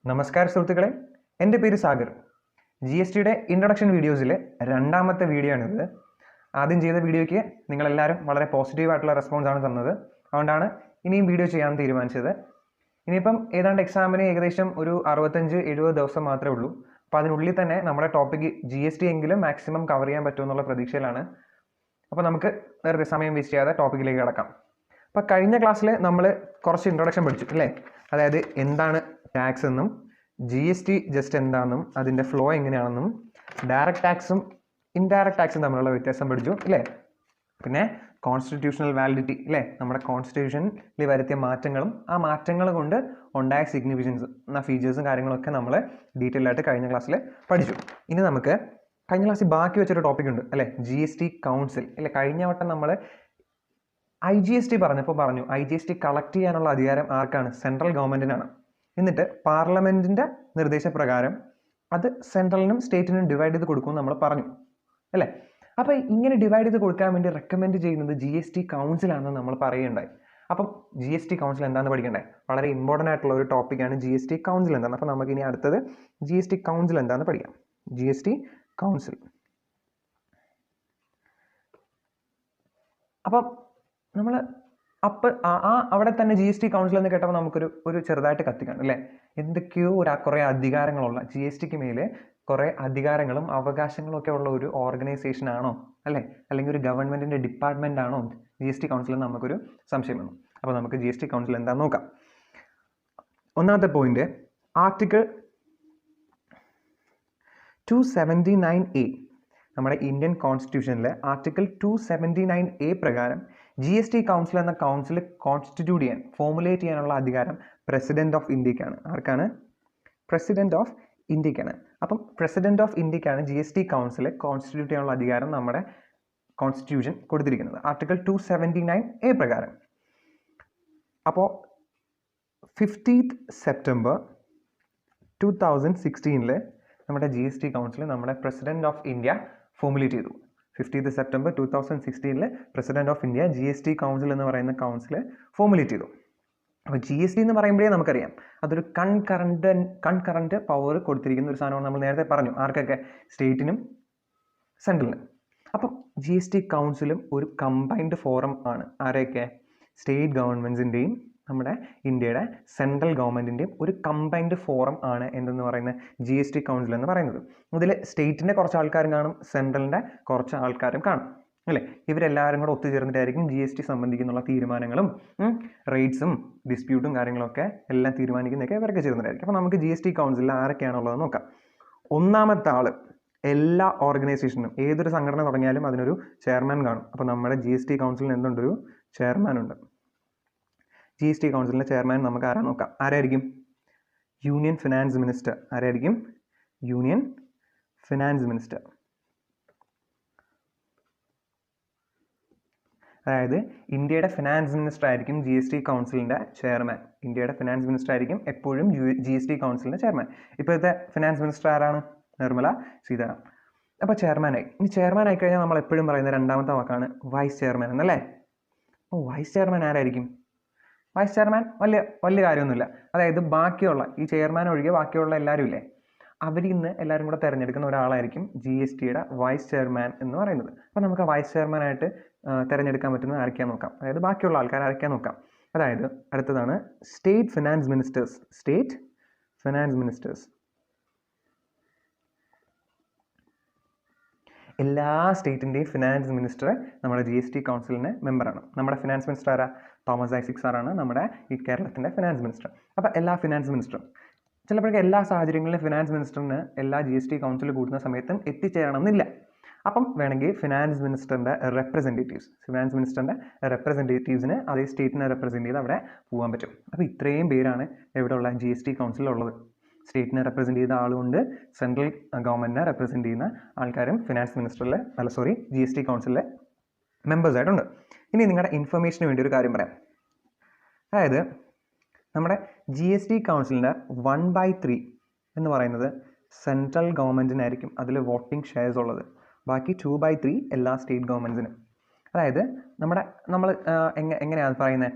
നമസ്കാരം സുഹൃത്തുക്കളെ, എൻ്റെ പേര് സാഗർ. ജി എസ് ടിയുടെ ഇൻട്രൊഡക്ഷൻ വീഡിയോസിലെ രണ്ടാമത്തെ വീഡിയോ ആണിത്. ആദ്യം ചെയ്ത വീഡിയോയ്ക്ക് നിങ്ങളെല്ലാവരും വളരെ പോസിറ്റീവായിട്ടുള്ള റെസ്പോൺസാണ് തന്നത്. അതുകൊണ്ടാണ് ഇനിയും വീഡിയോ ചെയ്യാൻ തീരുമാനിച്ചത്. ഇനിയിപ്പം ഏതാണ്ട് എക്സാമിന് ഏകദേശം ഒരു 65-70 ദിവസം മാത്രമേ ഉള്ളൂ. അപ്പോൾ അതിനുള്ളിൽ തന്നെ നമ്മുടെ ടോപ്പിക്ക് ജി എസ് ടി എങ്കിലും മാക്സിമം കവർ ചെയ്യാൻ പറ്റുമെന്നുള്ള പ്രതീക്ഷയിലാണ്. അപ്പോൾ നമുക്ക് വെറുതെ സമയം വേസ്റ്റ് ചെയ്യാതെ ടോപ്പിക്കിലേക്ക് കിടക്കാം. അപ്പോൾ കഴിഞ്ഞ ക്ലാസ്സിൽ നമ്മൾ കുറച്ച് ഇൻട്രൊഡക്ഷൻ പഠിച്ചു അല്ലേ? അതായത് എന്താണ് ടാക്സ് എന്നും ജി എസ് ടി ജസ്റ്റ് എന്താണെന്നും അതിൻ്റെ ഫ്ലോ എങ്ങനെയാണെന്നും ഡയറക്റ്റ് ടാക്സും ഇൻഡയറക്റ്റ് ടാക്സും തമ്മിലുള്ള വ്യത്യാസം പഠിച്ചു അല്ലേ? പിന്നെ കോൺസ്റ്റിറ്റ്യൂഷണൽ വാലിഡിറ്റി അല്ലേ, നമ്മുടെ കോൺസ്റ്റിറ്റ്യൂഷനിൽ വരുത്തിയ മാറ്റങ്ങളും ആ മാറ്റങ്ങൾ കൊണ്ട് ഉണ്ടായ സിഗ്നിഫിക്കൻസ് എന്ന ഫീച്ചേഴ്സും കാര്യങ്ങളൊക്കെ നമ്മൾ ഡീറ്റെയിൽ ആയിട്ട് കഴിഞ്ഞ ക്ലാസ്സിൽ പഠിച്ചു. ഇനി നമുക്ക് കഴിഞ്ഞ ക്ലാസ്സിൽ ബാക്കി വെച്ചൊരു ടോപ്പിക് ഉണ്ട് അല്ലേ, ജി എസ് ടി കൗൺസിൽ അല്ലേ. കഴിഞ്ഞ വട്ടം നമ്മൾ ഐ ജി എസ് ടി പറഞ്ഞപ്പോൾ പറഞ്ഞു I G S T collect ചെയ്യാനുള്ള അധികാരം ആർക്കാണ്? സെൻട്രൽ ഗവൺമെൻറ്റിനാണ്. എന്നിട്ട് പാർലമെൻറ്റിൻ്റെ നിർദ്ദേശപ്രകാരം അത് സെൻട്രലിനും സ്റ്റേറ്റിനും ഡിവൈഡ് ചെയ്ത് കൊടുക്കുമെന്ന് നമ്മൾ പറഞ്ഞു അല്ലേ. അപ്പോൾ ഇങ്ങനെ ഡിവൈഡ് ചെയ്ത് കൊടുക്കാൻ വേണ്ടി റെക്കമെൻഡ് ചെയ്യുന്നത് ജി എസ് ടി കൗൺസിലാണെന്ന് നമ്മൾ പറയുകയുണ്ടായി. അപ്പം ജി എസ് ടി കൗൺസിൽ എന്താണെന്ന് പഠിക്കണ്ടേ? വളരെ ഇമ്പോർട്ടൻ്റ് ആയിട്ടുള്ള ഒരു ടോപ്പിക്കാണ് ജി എസ് ടി കൗൺസിൽ എന്താണ്. അപ്പോൾ നമുക്ക് ഇനി അടുത്തത് ജി എസ് ടി കൗൺസിൽ എന്താണെന്ന് പഠിക്കാം. G S T council. അപ്പം നമ്മൾ അവിടെ തന്നെ ജി എസ് ടി കൗൺസിൽ എന്ന് കേട്ടപ്പോൾ നമുക്കൊരു ചെറുതായിട്ട് കത്തിക്കാണ് അല്ലേ. എന്തൊക്കെയോ കുറേ അധികാരങ്ങളുള്ള ജി എസ് ടിക്ക് മേലെ കുറേ അധികാരങ്ങളും അവകാശങ്ങളും ഒക്കെ ഉള്ള ഒരു ഓർഗനൈസേഷൻ ആണോ അല്ലേ, അല്ലെങ്കിൽ ഒരു ഗവൺമെൻറ്റിൻ്റെ ഡിപ്പാർട്ട്മെൻ്റ് ആണോ ജി എസ് ടി കൗൺസിൽ എന്ന് നമുക്കൊരു സംശയം വന്നു. അപ്പോൾ നമുക്ക് ജി എസ് ടി കൗൺസിൽ എന്താണെന്ന് നോക്കാം. ഒന്നാമത്തെ പോയിന്റ്, ആർട്ടിക്കിൾ 279A നമ്മുടെ ഇന്ത്യൻ കോൺസ്റ്റിറ്റ്യൂഷനിലെ ആർട്ടിക്കിൾ 279A പ്രകാരം ജി എസ് ടി കൗൺസിൽ എന്ന കൗൺസിൽ കോൺസ്റ്റിറ്റ്യൂട്ട് ചെയ്യാൻ ഫോമുലേറ്റ് ചെയ്യാനുള്ള അധികാരം പ്രസിഡന്റ് ഓഫ് ഇന്ത്യക്കാണ്. ആർക്കാണ്? പ്രസിഡന്റ് ഓഫ് ഇന്ത്യക്കാണ്. അപ്പം പ്രസിഡന്റ് ഓഫ് ഇന്ത്യക്കാണ് G S T council constitute ചെയ്യാനുള്ള അധികാരം നമ്മുടെ കോൺസ്റ്റിറ്റ്യൂഷൻ കൊടുത്തിരിക്കുന്നത് ആർട്ടിക്കിൾ 279A പ്രകാരം. അപ്പോൾ 15th September 2016 നമ്മുടെ ജി എസ് ടി കൗൺസിൽ നമ്മുടെ പ്രസിഡന്റ് ഓഫ് ഇന്ത്യ ഫോമുലേറ്റ് ചെയ്തു. 15th September 2016 president of India G S T council എന്ന് പറയുന്ന കൗൺസിൽ ഫോമുലേറ്റ് ചെയ്തു. അപ്പോൾ ജി എസ് ടി എന്ന് പറയുമ്പോഴേ നമുക്കറിയാം അതൊരു കൺകറന്റ് പവർ കൊടുത്തിരിക്കുന്ന ഒരു സാധനമാണ്. നമ്മൾ നേരത്തെ പറഞ്ഞു ആർക്കൊക്കെ? സ്റ്റേറ്റിനും സെൻട്രലിനും. അപ്പം ജി എസ് ടി കൗൺസിലും ഒരു കമ്പൈൻഡ് ഫോറം ആണ്. ആരെയൊക്കെ? സ്റ്റേറ്റ് ഗവൺമെൻറ്സിൻ്റെയും നമ്മുടെ ഇന്ത്യയുടെ സെൻട്രൽ ഗവൺമെൻറ്റിൻ്റെയും ഒരു കമ്പൈൻഡ് ഫോറം ആണ് എന്തെന്ന് പറയുന്നത് ജി എസ് ടി കൗൺസിൽ എന്ന് പറയുന്നത്. ഇതിൽ സ്റ്റേറ്റിൻ്റെ കുറച്ച് ആൾക്കാരും കാണും, സെൻട്രലിൻ്റെ കുറച്ച് ആൾക്കാരും കാണും അല്ലേ. ഇവരെല്ലാവരും കൂടെ ഒത്തുചേർന്നിട്ടായിരിക്കും ജി എസ് ടി സംബന്ധിക്കുന്നുള്ള തീരുമാനങ്ങളും റേറ്റ്സും ഡിസ്പ്യൂട്ടും കാര്യങ്ങളൊക്കെ എല്ലാം തീരുമാനിക്കുന്നതൊക്കെ ഇവരൊക്കെ ചേർന്നിട്ടായിരിക്കും. അപ്പോൾ നമുക്ക് ജി എസ് ടി കൗൺസിലിൽ ആരൊക്കെയാണുള്ളത് നോക്കാം. ഒന്നാമത്തെ ആൾ, എല്ലാ ഓർഗനൈസേഷനും ഏതൊരു സംഘടന തുടങ്ങിയാലും അതിനൊരു ചെയർമാൻ കാണും. അപ്പോൾ നമ്മുടെ ജി എസ് ടി കൗൺസിലിന് എന്തുണ്ടൊരു ചെയർമാൻ ഉണ്ട്. ജി എസ് ടി കൗൺസിലിൻ്റെ ചെയർമാൻ നമുക്ക് ആരാ നോക്കാം. ആരായിരിക്കും? Union finance minister. ആരായിരിക്കും? Union finance minister. അതായത് ഇന്ത്യയുടെ ഫിനാൻസ് മിനിസ്റ്റർ ആയിരിക്കും ജി എസ് ടി കൗൺസിലിൻ്റെ ചെയർമാൻ. ഇന്ത്യയുടെ ഫിനാൻസ് മിനിസ്റ്റർ ആയിരിക്കും എപ്പോഴും ജി എസ് ടി കൗൺസിലിൻ്റെ ചെയർമാൻ. ഇപ്പോഴത്തെ ഫിനാൻസ് മിനിസ്റ്റർ ആരാണ്? നിർമ്മല സീതാരാമൻ. അപ്പോൾ ചെയർമാനായി. ഇനി ചെയർമാൻ ആയിക്കഴിഞ്ഞാൽ നമ്മൾ എപ്പോഴും പറയുന്ന രണ്ടാമത്തെ വാക്കാണ് വൈസ് ചെയർമാൻ എന്നല്ലേ. അപ്പോൾ വൈസ് ചെയർമാൻ ആരായിരിക്കും? വൈസ് ചെയർമാൻ വലിയ കാര്യമൊന്നുമില്ല. അതായത് ബാക്കിയുള്ള ഈ ചെയർമാൻ ഒഴികെ ബാക്കിയുള്ള എല്ലാവരും ഇല്ലേ, അവരിൽ നിന്ന് എല്ലാവരും കൂടെ തിരഞ്ഞെടുക്കുന്ന ഒരാളായിരിക്കും ജി എസ് ടിയുടെ വൈസ് ചെയർമാൻ എന്ന് പറയുന്നത്. അപ്പോൾ നമുക്ക് വൈസ് ചെയർമാനായിട്ട് തിരഞ്ഞെടുക്കാൻ പറ്റുന്നത് ആരൊക്കെയാ നോക്കാം. അതായത് ബാക്കിയുള്ള ആൾക്കാർ ആരൊക്കെയാ നോക്കാം. അതായത് അടുത്തതാണ് state finance ministers. State finance ministers. എല്ലാ സ്റ്റേറ്റിൻ്റെയും ഫിനാൻസ് മിനിസ്റ്റർ നമ്മുടെ ജി എസ് ടി കൗൺസിലിന് മെമ്പറാണ്. നമ്മുടെ ഫിനാൻസ് മിനിസ്റ്റർ ആരാ? തോമസ് ഐസക് സാറാണ് നമ്മുടെ ഈ കേരളത്തിൻ്റെ ഫിനാൻസ് മിനിസ്റ്റർ. അപ്പോൾ എല്ലാ ഫിനാൻസ് മിനിസ്റ്ററും ചിലപ്പോഴൊക്കെ എല്ലാ സാഹചര്യങ്ങളിലും ഫിനാൻസ് മിനിസ്റ്ററിന് എല്ലാ ജി എസ് ടി കൗൺസിൽ കൂടുന്ന സമയത്തും എത്തിച്ചേരണമെന്നില്ല. അപ്പം വേണമെങ്കിൽ ഫിനാൻസ് മിനിസ്റ്ററിൻ്റെ റെപ്രസെൻറ്റേറ്റീവ്സിന് അതേ സ്റ്റേറ്റിനെ റെപ്രസെൻറ്റ് ചെയ്ത് അവിടെ പോകാൻ പറ്റും. അപ്പോൾ ഇത്രയും പേരാണ് എവിടെയുള്ള ജി എസ് ടി കൗൺസിലുള്ളത്. സ്റ്റേറ്റിനെ റെപ്രസെൻറ്റ് ചെയ്ത ആളുകൊണ്ട് സെൻട്രൽ ഗവൺമെൻറ്റിനെ റെപ്രസെൻറ്റ് ചെയ്യുന്ന ആൾക്കാരും ഫിനാൻസ് മിനിസ്റ്ററിലെ ജി എസ് ടി കൗൺസിലിലെ മെമ്പേഴ്സായിട്ടുണ്ട്. ഇനി നിങ്ങളുടെ ഇൻഫർമേഷന് വേണ്ടി ഒരു കാര്യം പറയാം. അതായത് നമ്മുടെ ജി എസ് ടി കൗൺസിലിൻ്റെ 1/3 എന്ന് പറയുന്നത് സെൻട്രൽ ഗവൺമെൻറ്റിനായിരിക്കും അതിൽ വോട്ടിംഗ് ഷെയർസ് ഉള്ളത്. ബാക്കി 2/3 എല്ലാ സ്റ്റേറ്റ് ഗവൺമെൻറ്റ്സിനും. അതായത് നമ്മൾ എങ്ങനെയാണ് പറയുന്നത്?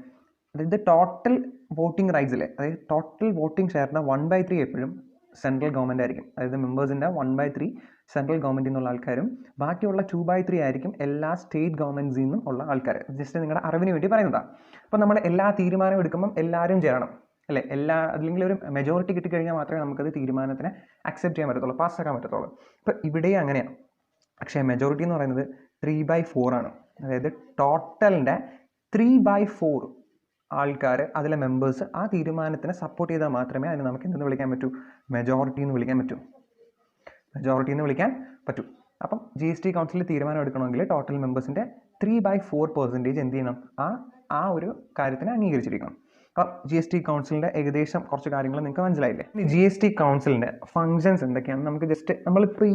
അതായത് ടോട്ടൽ വോട്ടിംഗ് റൈറ്റ്സിലെ, അതായത് ടോട്ടൽ വോട്ടിംഗ് ഷെയറിൻ്റെ 1/3 എപ്പോഴും സെൻട്രൽ ഗവൺമെൻറ് ആയിരിക്കും. അതായത് മെമ്പേഴ്സിൻ്റെ 1/3 സെൻട്രൽ ഗവൺമെൻറ്റിൽ നിന്നുള്ള ആൾക്കാരും ബാക്കിയുള്ള 2/3 ആയിരിക്കും എല്ലാ സ്റ്റേറ്റ് ഗവൺമെൻറ്റ്സിൽ നിന്നും ഉള്ള ആൾക്കാർ. ജസ്റ്റ് നിങ്ങളുടെ അറിവിന് വേണ്ടി പറയുന്നതാണ്. അപ്പോൾ നമ്മൾ എല്ലാ തീരുമാനം എടുക്കുമ്പം എല്ലാവരും ചേരണം അല്ലേ, അല്ലെങ്കിൽ ഒരു മെജോറിറ്റി കിട്ടിക്കഴിഞ്ഞാൽ മാത്രമേ നമുക്കത് തീരുമാനത്തിനെ അക്സെപ്റ്റ് ചെയ്യാൻ പറ്റത്തുള്ളൂ, പാസ്സാക്കാൻ പറ്റത്തുള്ളൂ. ഇപ്പോൾ ഇവിടെ അങ്ങനെയാണ്. പക്ഷേ മെജോറിറ്റി എന്ന് പറയുന്നത് 3/4 ആണ്. അതായത് ടോട്ടലിൻ്റെ 3/4 ആൾക്കാർ, അതിലെ മെമ്പേഴ്സ് ആ തീരുമാനത്തിനെ സപ്പോർട്ട് ചെയ്താൽ മാത്രമേ അതിന് നമുക്ക് എന്തെന്ന് വിളിക്കാൻ പറ്റൂ, മെജോറിറ്റി എന്ന് വിളിക്കാൻ പറ്റൂ. അപ്പം GST കൗൺസിലിൽ തീരുമാനം എടുക്കണമെങ്കിൽ ടോട്ടൽ മെമ്പേഴ്സിൻ്റെ 3/4% എന്ത് ചെയ്യണം, ആ ഒരു കാര്യത്തിനെ അംഗീകരിച്ചിരിക്കണം. അപ്പം GST കൗൺസിലിൻ്റെ ഏകദേശം കുറച്ച് കാര്യങ്ങൾ നിങ്ങൾക്ക് മനസ്സിലായില്ലേ. GST കൗൺസിലിൻ്റെ ഫങ്ഷൻസ് എന്തൊക്കെയാണ് നമുക്ക് ജസ്റ്റ് നമ്മളിപ്പോൾ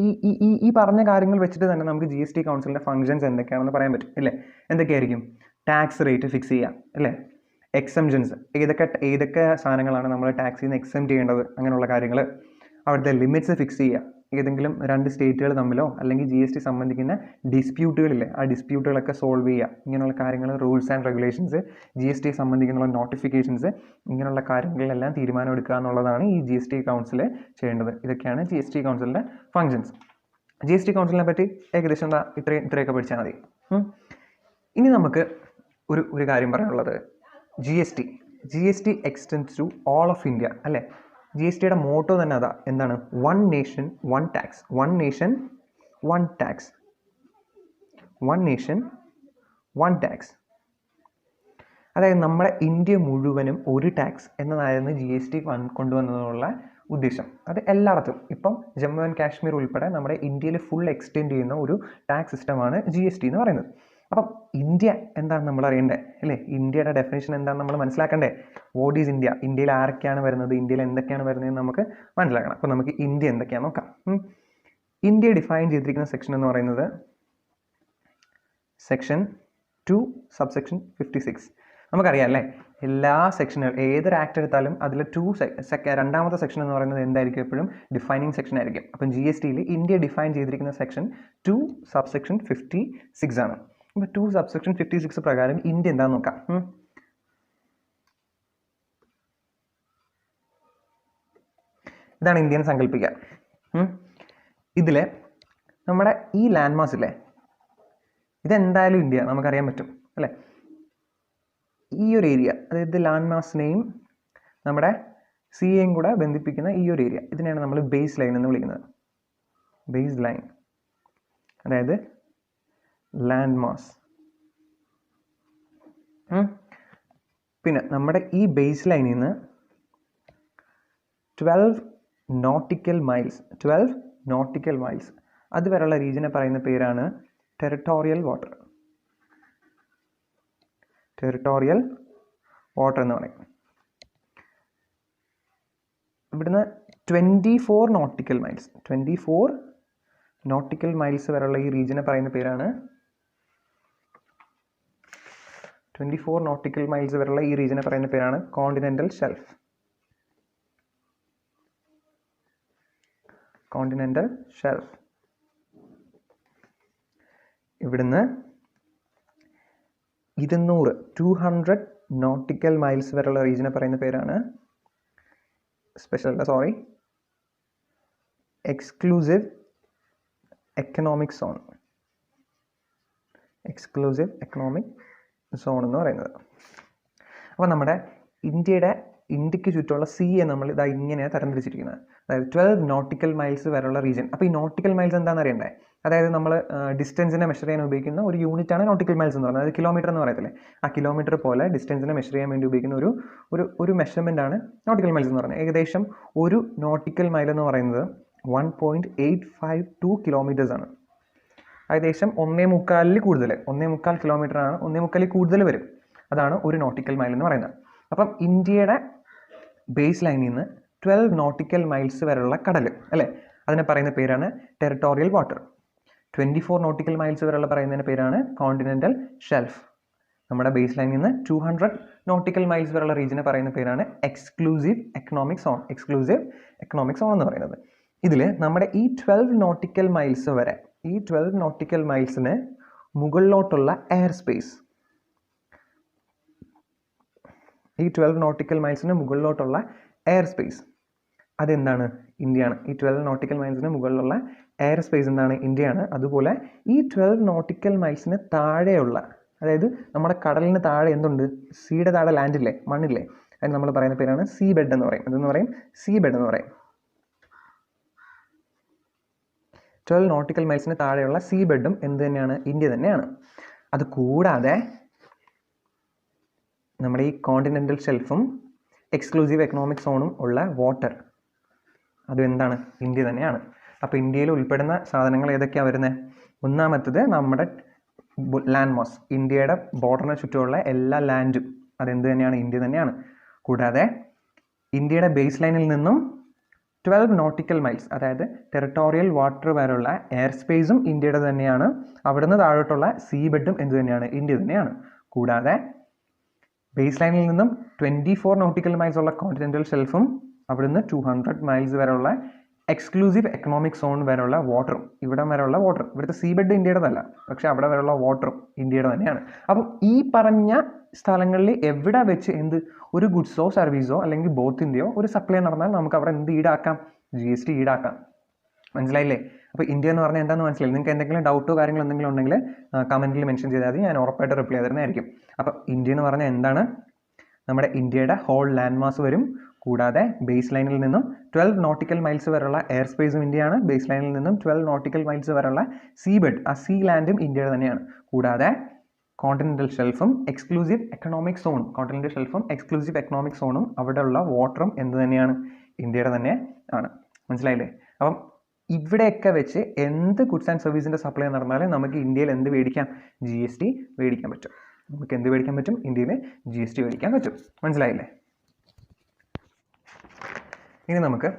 ഈ പറഞ്ഞ കാര്യങ്ങൾ വെച്ചിട്ട് തന്നെ നമുക്ക് GST കൗൺസിലിൻ്റെ ഫങ്ഷൻസ് എന്തൊക്കെയാണെന്ന് പറയാൻ പറ്റും അല്ലേ. എന്തൊക്കെയായിരിക്കും? ടാക്സ് റേറ്റ് ഫിക്സ് ചെയ്യുക അല്ലേ, എക്സംഷൻസ്, ഏതൊക്കെ സാധനങ്ങളാണ് നമ്മൾ ടാക്സിൽ നിന്ന് എക്സംപ്റ്റ് ചെയ്യേണ്ടത്, അങ്ങനെയുള്ള കാര്യങ്ങൾ, അവിടുത്തെ ലിമിറ്റ്സ് ഫിക്സ് ചെയ്യുക, ഏതെങ്കിലും 2 സ്റ്റേറ്റുകൾ തമ്മിലോ അല്ലെങ്കിൽ GST സംബന്ധിക്കുന്ന ഡിസ്പ്യൂട്ടുകളില്ലേ, ആ ഡിസ്പ്യൂട്ടുകളൊക്കെ സോൾവ് ചെയ്യുക, ഇങ്ങനെയുള്ള കാര്യങ്ങൾ, റൂൾസ് ആൻഡ് റെഗുലേഷൻസ്, GST സംബന്ധിക്കുന്ന നോട്ടിഫിക്കേഷൻസ്, ഇങ്ങനെയുള്ള കാര്യങ്ങളിലെല്ലാം തീരുമാനം എടുക്കുക എന്നുള്ളതാണ് ഈ GST കൗൺസിൽ ചെയ്യേണ്ടത്. ഇതൊക്കെയാണ് GST കൗൺസിലിൻ്റെ ഫങ്ഷൻസ്. GST കൗൺസിലിനെ പറ്റി ഏകദേശം ഇത്രയൊക്കെ പഠിച്ചാൽ മതി. ഇനി നമുക്ക് ഒരു കാര്യം പറയാനുള്ളത്, GST extends to all of India അല്ലേ. GSTയുടെ മോട്ടോ തന്നെ അതാ, എന്താണ്? 1 nation 1 tax. 1 nation 1 tax. 1 nation 1 tax. അതായത് നമ്മുടെ ഇന്ത്യ മുഴുവനും ഒരു ടാക്സ് എന്നതായിരുന്നു GST കൊണ്ടുവന്നതിനുള്ള ഉദ്ദേശം. അത് എല്ലായിടത്തും, ഇപ്പം ജമ്മു ആൻഡ് കാശ്മീർ ഉൾപ്പെടെ നമ്മുടെ ഇന്ത്യയിൽ ഫുൾ എക്സ്റ്റെൻഡ് ചെയ്യുന്ന ഒരു ടാക്സ് സിസ്റ്റമാണ് GST എന്ന് പറയുന്നത്. അപ്പം ഇന്ത്യ എന്താണെന്ന് നമ്മൾ അറിയണ്ടേ അല്ലേ, ഇന്ത്യയുടെ ഡെഫിനേഷൻ എന്താണെന്ന് നമ്മൾ മനസ്സിലാക്കണ്ടേ. വാട്ട് ഈസ് ഇന്ത്യ, ഇന്ത്യയിൽ ആരൊക്കെയാണ് വരുന്നത്, ഇന്ത്യയിൽ എന്തൊക്കെയാണ് വരുന്നതെന്ന് നമുക്ക് മനസ്സിലാക്കണം. അപ്പോൾ നമുക്ക് ഇന്ത്യ എന്തൊക്കെയാണെന്ന് നോക്കാം. ഇന്ത്യ ഡിഫൈൻ ചെയ്തിരിക്കുന്ന സെക്ഷൻ എന്ന് പറയുന്നത് സെക്ഷൻ 2 സബ്സെക്ഷൻ 56. നമുക്കറിയാം അല്ലേ, എല്ലാ സെക്ഷനുകൾ ഏതൊരു ആക്ട് എടുത്താലും അതിൽ രണ്ടാമത്തെ സെക്ഷൻ എന്ന് പറയുന്നത് എന്തായിരിക്കും, എപ്പോഴും ഡിഫൈനിങ് സെക്ഷൻ ആയിരിക്കും. അപ്പം GSTയിൽ ഇന്ത്യ ഡിഫൈൻ ചെയ്തിരിക്കുന്ന സെക്ഷൻ 2 സബ്സെക്ഷൻ 56 ആണ്. അപ്പോൾ 2 സബ്സെക്ഷൻ 56 പ്രകാരം ഇന്ത്യ എന്താണെന്ന് നോക്കാം. ഇതാണ് ഇന്ത്യൻ സങ്കല്പിക്കുക. ഇതിൽ നമ്മുടെ ഈ ലാൻഡ് മാസ് ഇല്ലേ, ഇതെന്തായാലും ഇന്ത്യ നമുക്കറിയാൻ പറ്റും അല്ലേ. ഈ ഒരു ഏരിയ, അതായത് ലാൻഡ് മാസിനെയും നമ്മുടെ സിയെയും കൂടെ ബന്ധിപ്പിക്കുന്ന ഈ ഒരു ഏരിയ, ഇതിനെയാണ് നമ്മൾ ബേസ് ലൈൻ എന്ന് വിളിക്കുന്നത്. ബേസ് ലൈൻ അതായത് ലാൻഡ് മാസ്. പിന്നെ നമ്മുടെ ഈ ബേസ് ലൈനിൽ നിന്ന് 12 നോട്ടിക്കൽ മൈൽസ് അതുവരെയുള്ള റീജിയനെ പറയുന്ന പേരാണ് ടെറിട്ടോറിയൽ വാട്ടർ എന്ന് പറയും. ഇവിടുന്ന് 24 നോട്ടിക്കൽ മൈൽസ് വരെയുള്ള ഈ റീജിയനെ പറയുന്ന പേരാണ് കോണ്ടിനെന്റൽ ഷെൽഫ്. ഇവിടുന്ന് 200 നോട്ടിക്കൽ മൈൽസ് വരെയുള്ള റീജിയനെ പറയുന്ന പേരാണ് എക്സ്ക്ലൂസീവ് എക്കണോമിക് സോൺ എന്ന് പറയുന്നത്. അപ്പോൾ നമ്മുടെ ഇന്ത്യക്ക് ചുറ്റുമുള്ള സീയെ നമ്മൾ ഇതാ ഇങ്ങനെയാണ് തരംതിരിച്ചിരിക്കുന്നത്. അതായത് 12 നോട്ടിക്കൽ മൈൽസ് വരെയുള്ള റീജിയൻ. അപ്പോൾ ഈ നോട്ടിക്കൽ മൈൽസ് എന്താണെന്ന് അറിയണ്ടേ, അതായത് നമ്മൾ ഡിസ്റ്റൻസിനെ മെഷർ ചെയ്യാൻ ഉപയോഗിക്കുന്ന ഒരു യൂണിറ്റാണ് നോട്ടിക്കൽ മൈൽസ് എന്ന് പറയുന്നത്. അതായത് കിലോമീറ്റർ എന്ന് പറയത്തില്ലേ, ആ കിലോമീറ്റർ പോലെ ഡിസ്റ്റൻസിനെ മെഷർ ചെയ്യാൻ വേണ്ടി ഉപയോഗിക്കുന്ന ഒരു മെഷർമെൻ്റ് ആണ് നോട്ടിക്കൽ മൈൽസ് എന്ന് പറയുന്നത്. ഏകദേശം ഒരു നോട്ടിക്കൽ മൈൽ എന്ന് പറയുന്നത് 1.852 കിലോമീറ്റേഴ്സ് ആണ്. ഏകദേശം 1.25 കൂടുതൽ, 1.25 കിലോമീറ്റർ ആണ്, 1.25 കൂടുതൽ വരും. അതാണ് ഒരു നോട്ടിക്കൽ മൈൽ എന്ന് പറയുന്നത്. അപ്പം ഇന്ത്യയുടെ ബേസ് ലൈനിൽ നിന്ന് 12 നോട്ടിക്കൽ മൈൽസ് വരെയുള്ള കടൽ അല്ലേ, അതിനെ പറയുന്ന പേരാണ് ടെറിട്ടോറിയൽ വാട്ടർ. 24 നോട്ടിക്കൽ മൈൽസ് വരെയുള്ള പറയുന്നതിന് പേരാണ് കോണ്ടിനെന്റൽ ഷെൽഫ്. നമ്മുടെ ബേസ് ലൈനിൽ നിന്ന് 200 നോട്ടിക്കൽ മൈൽസ് വരെയുള്ള റീജിയനെ പറയുന്ന പേരാണ് എക്സ്ക്ലൂസീവ് എക്കണോമിക് സോൺ എന്ന് പറയുന്നത്. ഇതിൽ നമ്മുടെ ഈ 12 നോട്ടിക്കൽ മൈൽസ് വരെ, ഈ 12 നോട്ടിക്കൽ മൈൽസിന് മുകളിലോട്ടുള്ള എയർ സ്പേസ്, ഈ 12 നോട്ടിക്കൽ മൈൽസിന് മുകളിലോട്ടുള്ള എയർ സ്പേസ് അതെന്താണ്? ഇന്ത്യയാണ്. ഈ 12 നോട്ടിക്കൽ മൈൽസിന് മുകളിലുള്ള എയർ സ്പേസ് എന്താണ്? ഇന്ത്യയാണ്. അതുപോലെ ഈ 12 നോട്ടിക്കൽ മൈൽസിന് താഴെയുള്ള, അതായത് നമ്മുടെ കടലിന് താഴെ എന്തുണ്ട്? സീയുടെ താഴെ ലാൻഡില്ലേ, മണ്ണില്ലേ, അതിന് നമ്മൾ പറയുന്ന പേരാണ് സീ ബെഡ് എന്ന് പറയും. അതെന്ന് പറയും സീ ബെഡ് എന്ന് പറയും. 12 നോട്ടിക്കൽ മൈൽസിന് താഴെയുള്ള സീ ബെഡും എന്ത് തന്നെയാണ്? ഇന്ത്യ തന്നെയാണ്. അത് കൂടാതെ നമ്മുടെ ഈ കോണ്ടിനെൻ്റൽ ഷെൽഫും എക്സ്ക്ലൂസീവ് എക്കണോമിക് സോണും ഉള്ള വാട്ടർ അതും എന്താണ്? ഇന്ത്യ തന്നെയാണ്. അപ്പോൾ ഇന്ത്യയിൽ ഉൾപ്പെടുന്ന സാധനങ്ങൾ ഏതൊക്കെയാണ് വരുന്നത്? ഒന്നാമത്തത് നമ്മുടെ ലാൻഡ് മാസ്, ഇന്ത്യയുടെ ബോർഡറിന് ചുറ്റുമുള്ള എല്ലാ ലാൻഡും അതെന്ത് തന്നെയാണ്? ഇന്ത്യ തന്നെയാണ്. കൂടാതെ ഇന്ത്യയുടെ ബേസ് ലൈനിൽ നിന്നും 12 നോട്ടിക്കൽ മൈൽസ്, അതായത് ടെറിട്ടോറിയൽ വാട്ടർ വരെയുള്ള എയർ സ്പേസും ഇന്ത്യയുടെ തന്നെയാണ്. അവിടുന്ന് താഴോട്ടുള്ള സീ ബെഡും എന്ത് തന്നെയാണ്? ഇന്ത്യ തന്നെയാണ്. കൂടാതെ ബേസ് ലൈനിൽ നിന്നും 24 നോട്ടിക്കൽ മൈൽസ് ഉള്ള കോണ്ടിനെൻ്റൽ ഷെൽഫും അവിടുന്ന് 200 മൈൽസ് വരെയുള്ള എക്സ്ക്ലൂസീവ് എക്കണോമിക് സോൺ വരെയുള്ള വാട്ടറും, ഇവിടം വരെയുള്ള വാട്ടർ, ഇവിടുത്തെ സീ ബെഡ് ഇന്ത്യയുടേതല്ല, പക്ഷേ അവിടെ വരെയുള്ള വാട്ടറും ഇന്ത്യയുടെ തന്നെയാണ്. അപ്പം ഈ പറഞ്ഞ സ്ഥലങ്ങളിൽ എവിടെ വെച്ച് ഒരു ഗുഡ്സോ സർവീസോ അല്ലെങ്കിൽ ബോത്തിൻ്റെയോ ഒരു സപ്ലൈ നടന്നാൽ നമുക്ക് അവിടെ ഈടാക്കാം? GST ഈടാക്കാം. മനസ്സിലായില്ലേ? അപ്പോൾ ഇന്ത്യ എന്ന് പറഞ്ഞാൽ എന്താണെന്ന് മനസ്സിലായി? നിങ്ങൾക്ക് എന്തെങ്കിലും ഡൗട്ടോ കാര്യങ്ങളോ എന്തെങ്കിലും ഉണ്ടെങ്കിൽ കമൻറ്റിൽ മെൻഷൻ ചെയ്താൽ മതി, ഞാൻ ഉറപ്പായിട്ട് റിപ്ലൈ തരുന്നതായിരിക്കും. അപ്പോൾ ഇന്ത്യ എന്ന് പറഞ്ഞാൽ എന്താണ്? നമ്മുടെ ഇന്ത്യയുടെ ഹോൾ ലാൻഡ് മാസ് വരും. കൂടാതെ ബേസ് ലൈനിൽ നിന്നും 12 നോട്ടിക്കൽ മൈൽസ് വരെയുള്ള എയർ സ്പേസും ഇന്ത്യയാണ്. ബേസ് ലൈനിൽ നിന്നും 12 നോട്ടിക്കൽ മൈൽസ് വരെയുള്ള സീ ബെഡ്, ആ സീ ലാൻഡും ഇന്ത്യയുടെ തന്നെയാണ്. കൂടാതെ കോണ്ടിനെൻ്റൽ ഷെൽഫും എക്സ്ക്ലൂസീവ് എക്കണോമിക് സോണും, കോണ്ടിനെൻ്റൽ ഷെൽഫും എക്സ്ക്ലൂസീവ് എക്കണോമിക് സോണും അവിടെയുള്ള വാട്ടറും എന്ത് തന്നെയാണ്? ഇന്ത്യയുടെ തന്നെ ആണ്. മനസ്സിലായില്ലേ? അപ്പം ഇവിടെയൊക്കെ വെച്ച് എന്ത് ഗുഡ്സ് ആൻഡ് സർവീസിൻ്റെ സപ്ലൈ നടന്നാലും നമുക്ക് ഇന്ത്യയിൽ എന്ത് മേടിക്കാം? GST മേടിക്കാൻ പറ്റും. നമുക്ക് എന്ത് മേടിക്കാൻ പറ്റും? ഇന്ത്യയിൽ GST മേടിക്കാൻ പറ്റും. മനസ്സിലായില്ലേ? ഇനി നമുക്ക്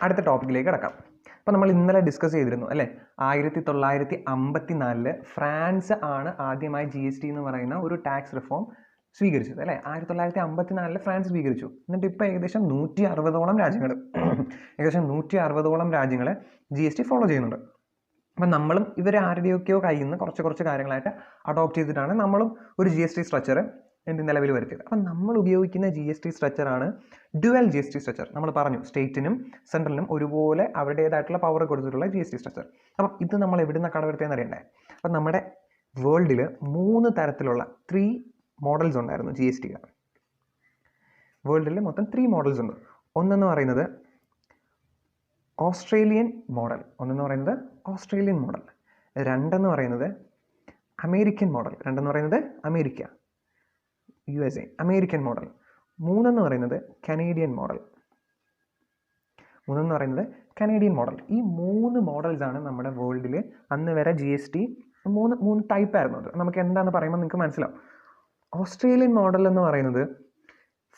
അടുത്ത ടോപ്പിക്കിലേക്ക് കിടക്കാം. അപ്പോൾ നമ്മൾ ഇന്നലെ ഡിസ്കസ് ചെയ്തിരുന്നു അല്ലേ, 1954 ഫ്രാൻസ് ആണ് ആദ്യമായി GST എന്ന് പറയുന്ന ഒരു ടാക്സ് റിഫോം സ്വീകരിച്ചത് അല്ലേ. 1954 ഫ്രാൻസ് സ്വീകരിച്ചു. എന്നിട്ട് ഇപ്പോൾ ഏകദേശം 160ഓളം രാജ്യങ്ങൾ GST ഫോളോ ചെയ്യുന്നുണ്ട്. അപ്പം നമ്മളും ഇവർ ആരുടെയൊക്കെയോ കയ്യിൽ നിന്ന് കുറച്ച് കാര്യങ്ങളായിട്ട് അഡോപ്റ്റ് ചെയ്തിട്ടാണ് നമ്മളും ഒരു GST സ്ട്രക്ചർ നിലവിൽ വരുത്തിയത്. അപ്പം നമ്മൾ ഉപയോഗിക്കുന്ന GST സ്ട്രക്ചറാണ് ഡ്യുവൽ GST സ്ട്രക്ചർ. നമ്മൾ പറഞ്ഞു സ്റ്റേറ്റിനും സെൻട്രലിനും ഒരുപോലെ അവരുടേതായിട്ടുള്ള പവർ കൊടുത്തിട്ടുള്ള GST സ്ട്രക്ചർ. അപ്പം ഇത് നമ്മൾ എവിടുന്ന കടവെടുത്തേന്ന് അറിയണ്ടേ? അപ്പം നമ്മുടെ വേൾഡിൽ 3 തരത്തിലുള്ള 3 മോഡൽസ് ഉണ്ടായിരുന്നു GST. വേൾഡിൽ മൊത്തം 3 മോഡൽസ് ഉണ്ട്. ഒന്നെന്ന് പറയുന്നത് ഓസ്ട്രേലിയൻ മോഡൽ, രണ്ടെന്ന് പറയുന്നത് American model, America USA American model, മൂന്നെന്ന് പറയുന്നത് കനേഡിയൻ മോഡൽ. ഈ 3 മോഡൽസാണ് നമ്മുടെ വേൾഡിൽ അന്ന് വരെ GST 3 ടൈപ്പ് ആയിരുന്നു. അത് നമുക്ക് എന്താണെന്ന് പറയുമ്പോൾ നിങ്ങൾക്ക് മനസ്സിലാവും. ഓസ്ട്രേലിയൻ മോഡൽ എന്ന് പറയുന്നത്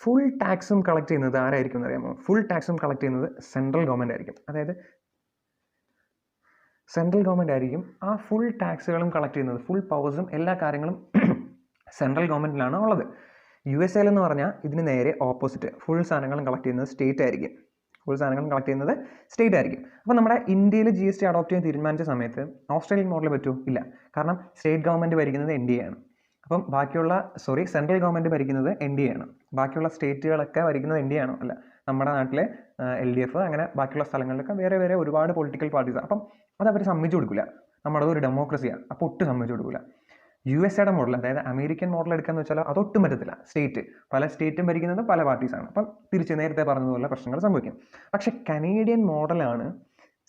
ഫുൾ ടാക്സും കളക്ട് ചെയ്യുന്നത് ആരായിരിക്കും എന്ന് അറിയാമോ? ഫുൾ ടാക്സും കളക്ട് ചെയ്യുന്നത് സെൻട്രൽ ഗവൺമെൻറ് ആയിരിക്കും. അതായത് സെൻട്രൽ ഗവൺമെൻറ് ആയിരിക്കും ആ ഫുൾ ടാക്സുകളും കളക്ട് ചെയ്യുന്നത്. ഫുൾ പവേഴ്സും എല്ലാ കാര്യങ്ങളും സെൻട്രൽ ഗവൺമെൻറ്റിലാണ് ഉള്ളത്. USA എന്ന് പറഞ്ഞാൽ ഇതിന് നേരെ ഓപ്പോസിറ്റ്, ഫുൾ സാധനങ്ങളും കളക്ട് ചെയ്യുന്നത് സ്റ്റേറ്റ് ആയിരിക്കും. അപ്പോൾ നമ്മുടെ ഇന്ത്യയിൽ GST അഡോപ്റ്റ് ചെയ്യാൻ തീരുമാനിച്ച സമയത്ത് ഓസ്ട്രേലിയൻ മോഡൽ പറ്റുമോ? ഇല്ല. കാരണം സ്റ്റേറ്റ് ഗവൺമെൻറ് ഭരിക്കുന്നത് NDA ആണ്. അപ്പം സെൻട്രൽ ഗവൺമെൻറ് ഭരിക്കുന്നത് NDA ആണ്. ബാക്കിയുള്ള സ്റ്റേറ്റുകളൊക്കെ ഭരിക്കുന്നത് NDA ആണോ? അല്ല. നമ്മുടെ നാട്ടിലെ LDF അങ്ങനെ ബാക്കിയുള്ള സ്ഥലങ്ങളിലൊക്കെ വേറെ ഒരുപാട് പൊളിറ്റിക്കൽ പാർട്ടീസാണ്. അപ്പം അത് അവർ സമ്മതിച്ചു കൊടുക്കില്ല. നമ്മുടെ ഒരു ഡെമോക്രസിയാണ്. അപ്പോൾ ഒട്ടും സമ്മതിച്ചു കൊടുക്കില്ല. USA മോഡൽ, അതായത് അമേരിക്കൻ മോഡൽ എടുക്കാന്ന് വെച്ചാൽ അതൊട്ടും പറ്റത്തില്ല. പല സ്റ്റേറ്റും ഭരിക്കുന്നത് പല പാർട്ടീസാണ്. അപ്പം തിരിച്ച് നേരത്തെ പറഞ്ഞതുപോലെ പ്രശ്നങ്ങൾ സംഭവിക്കും. പക്ഷെ കനേഡിയൻ മോഡലാണ്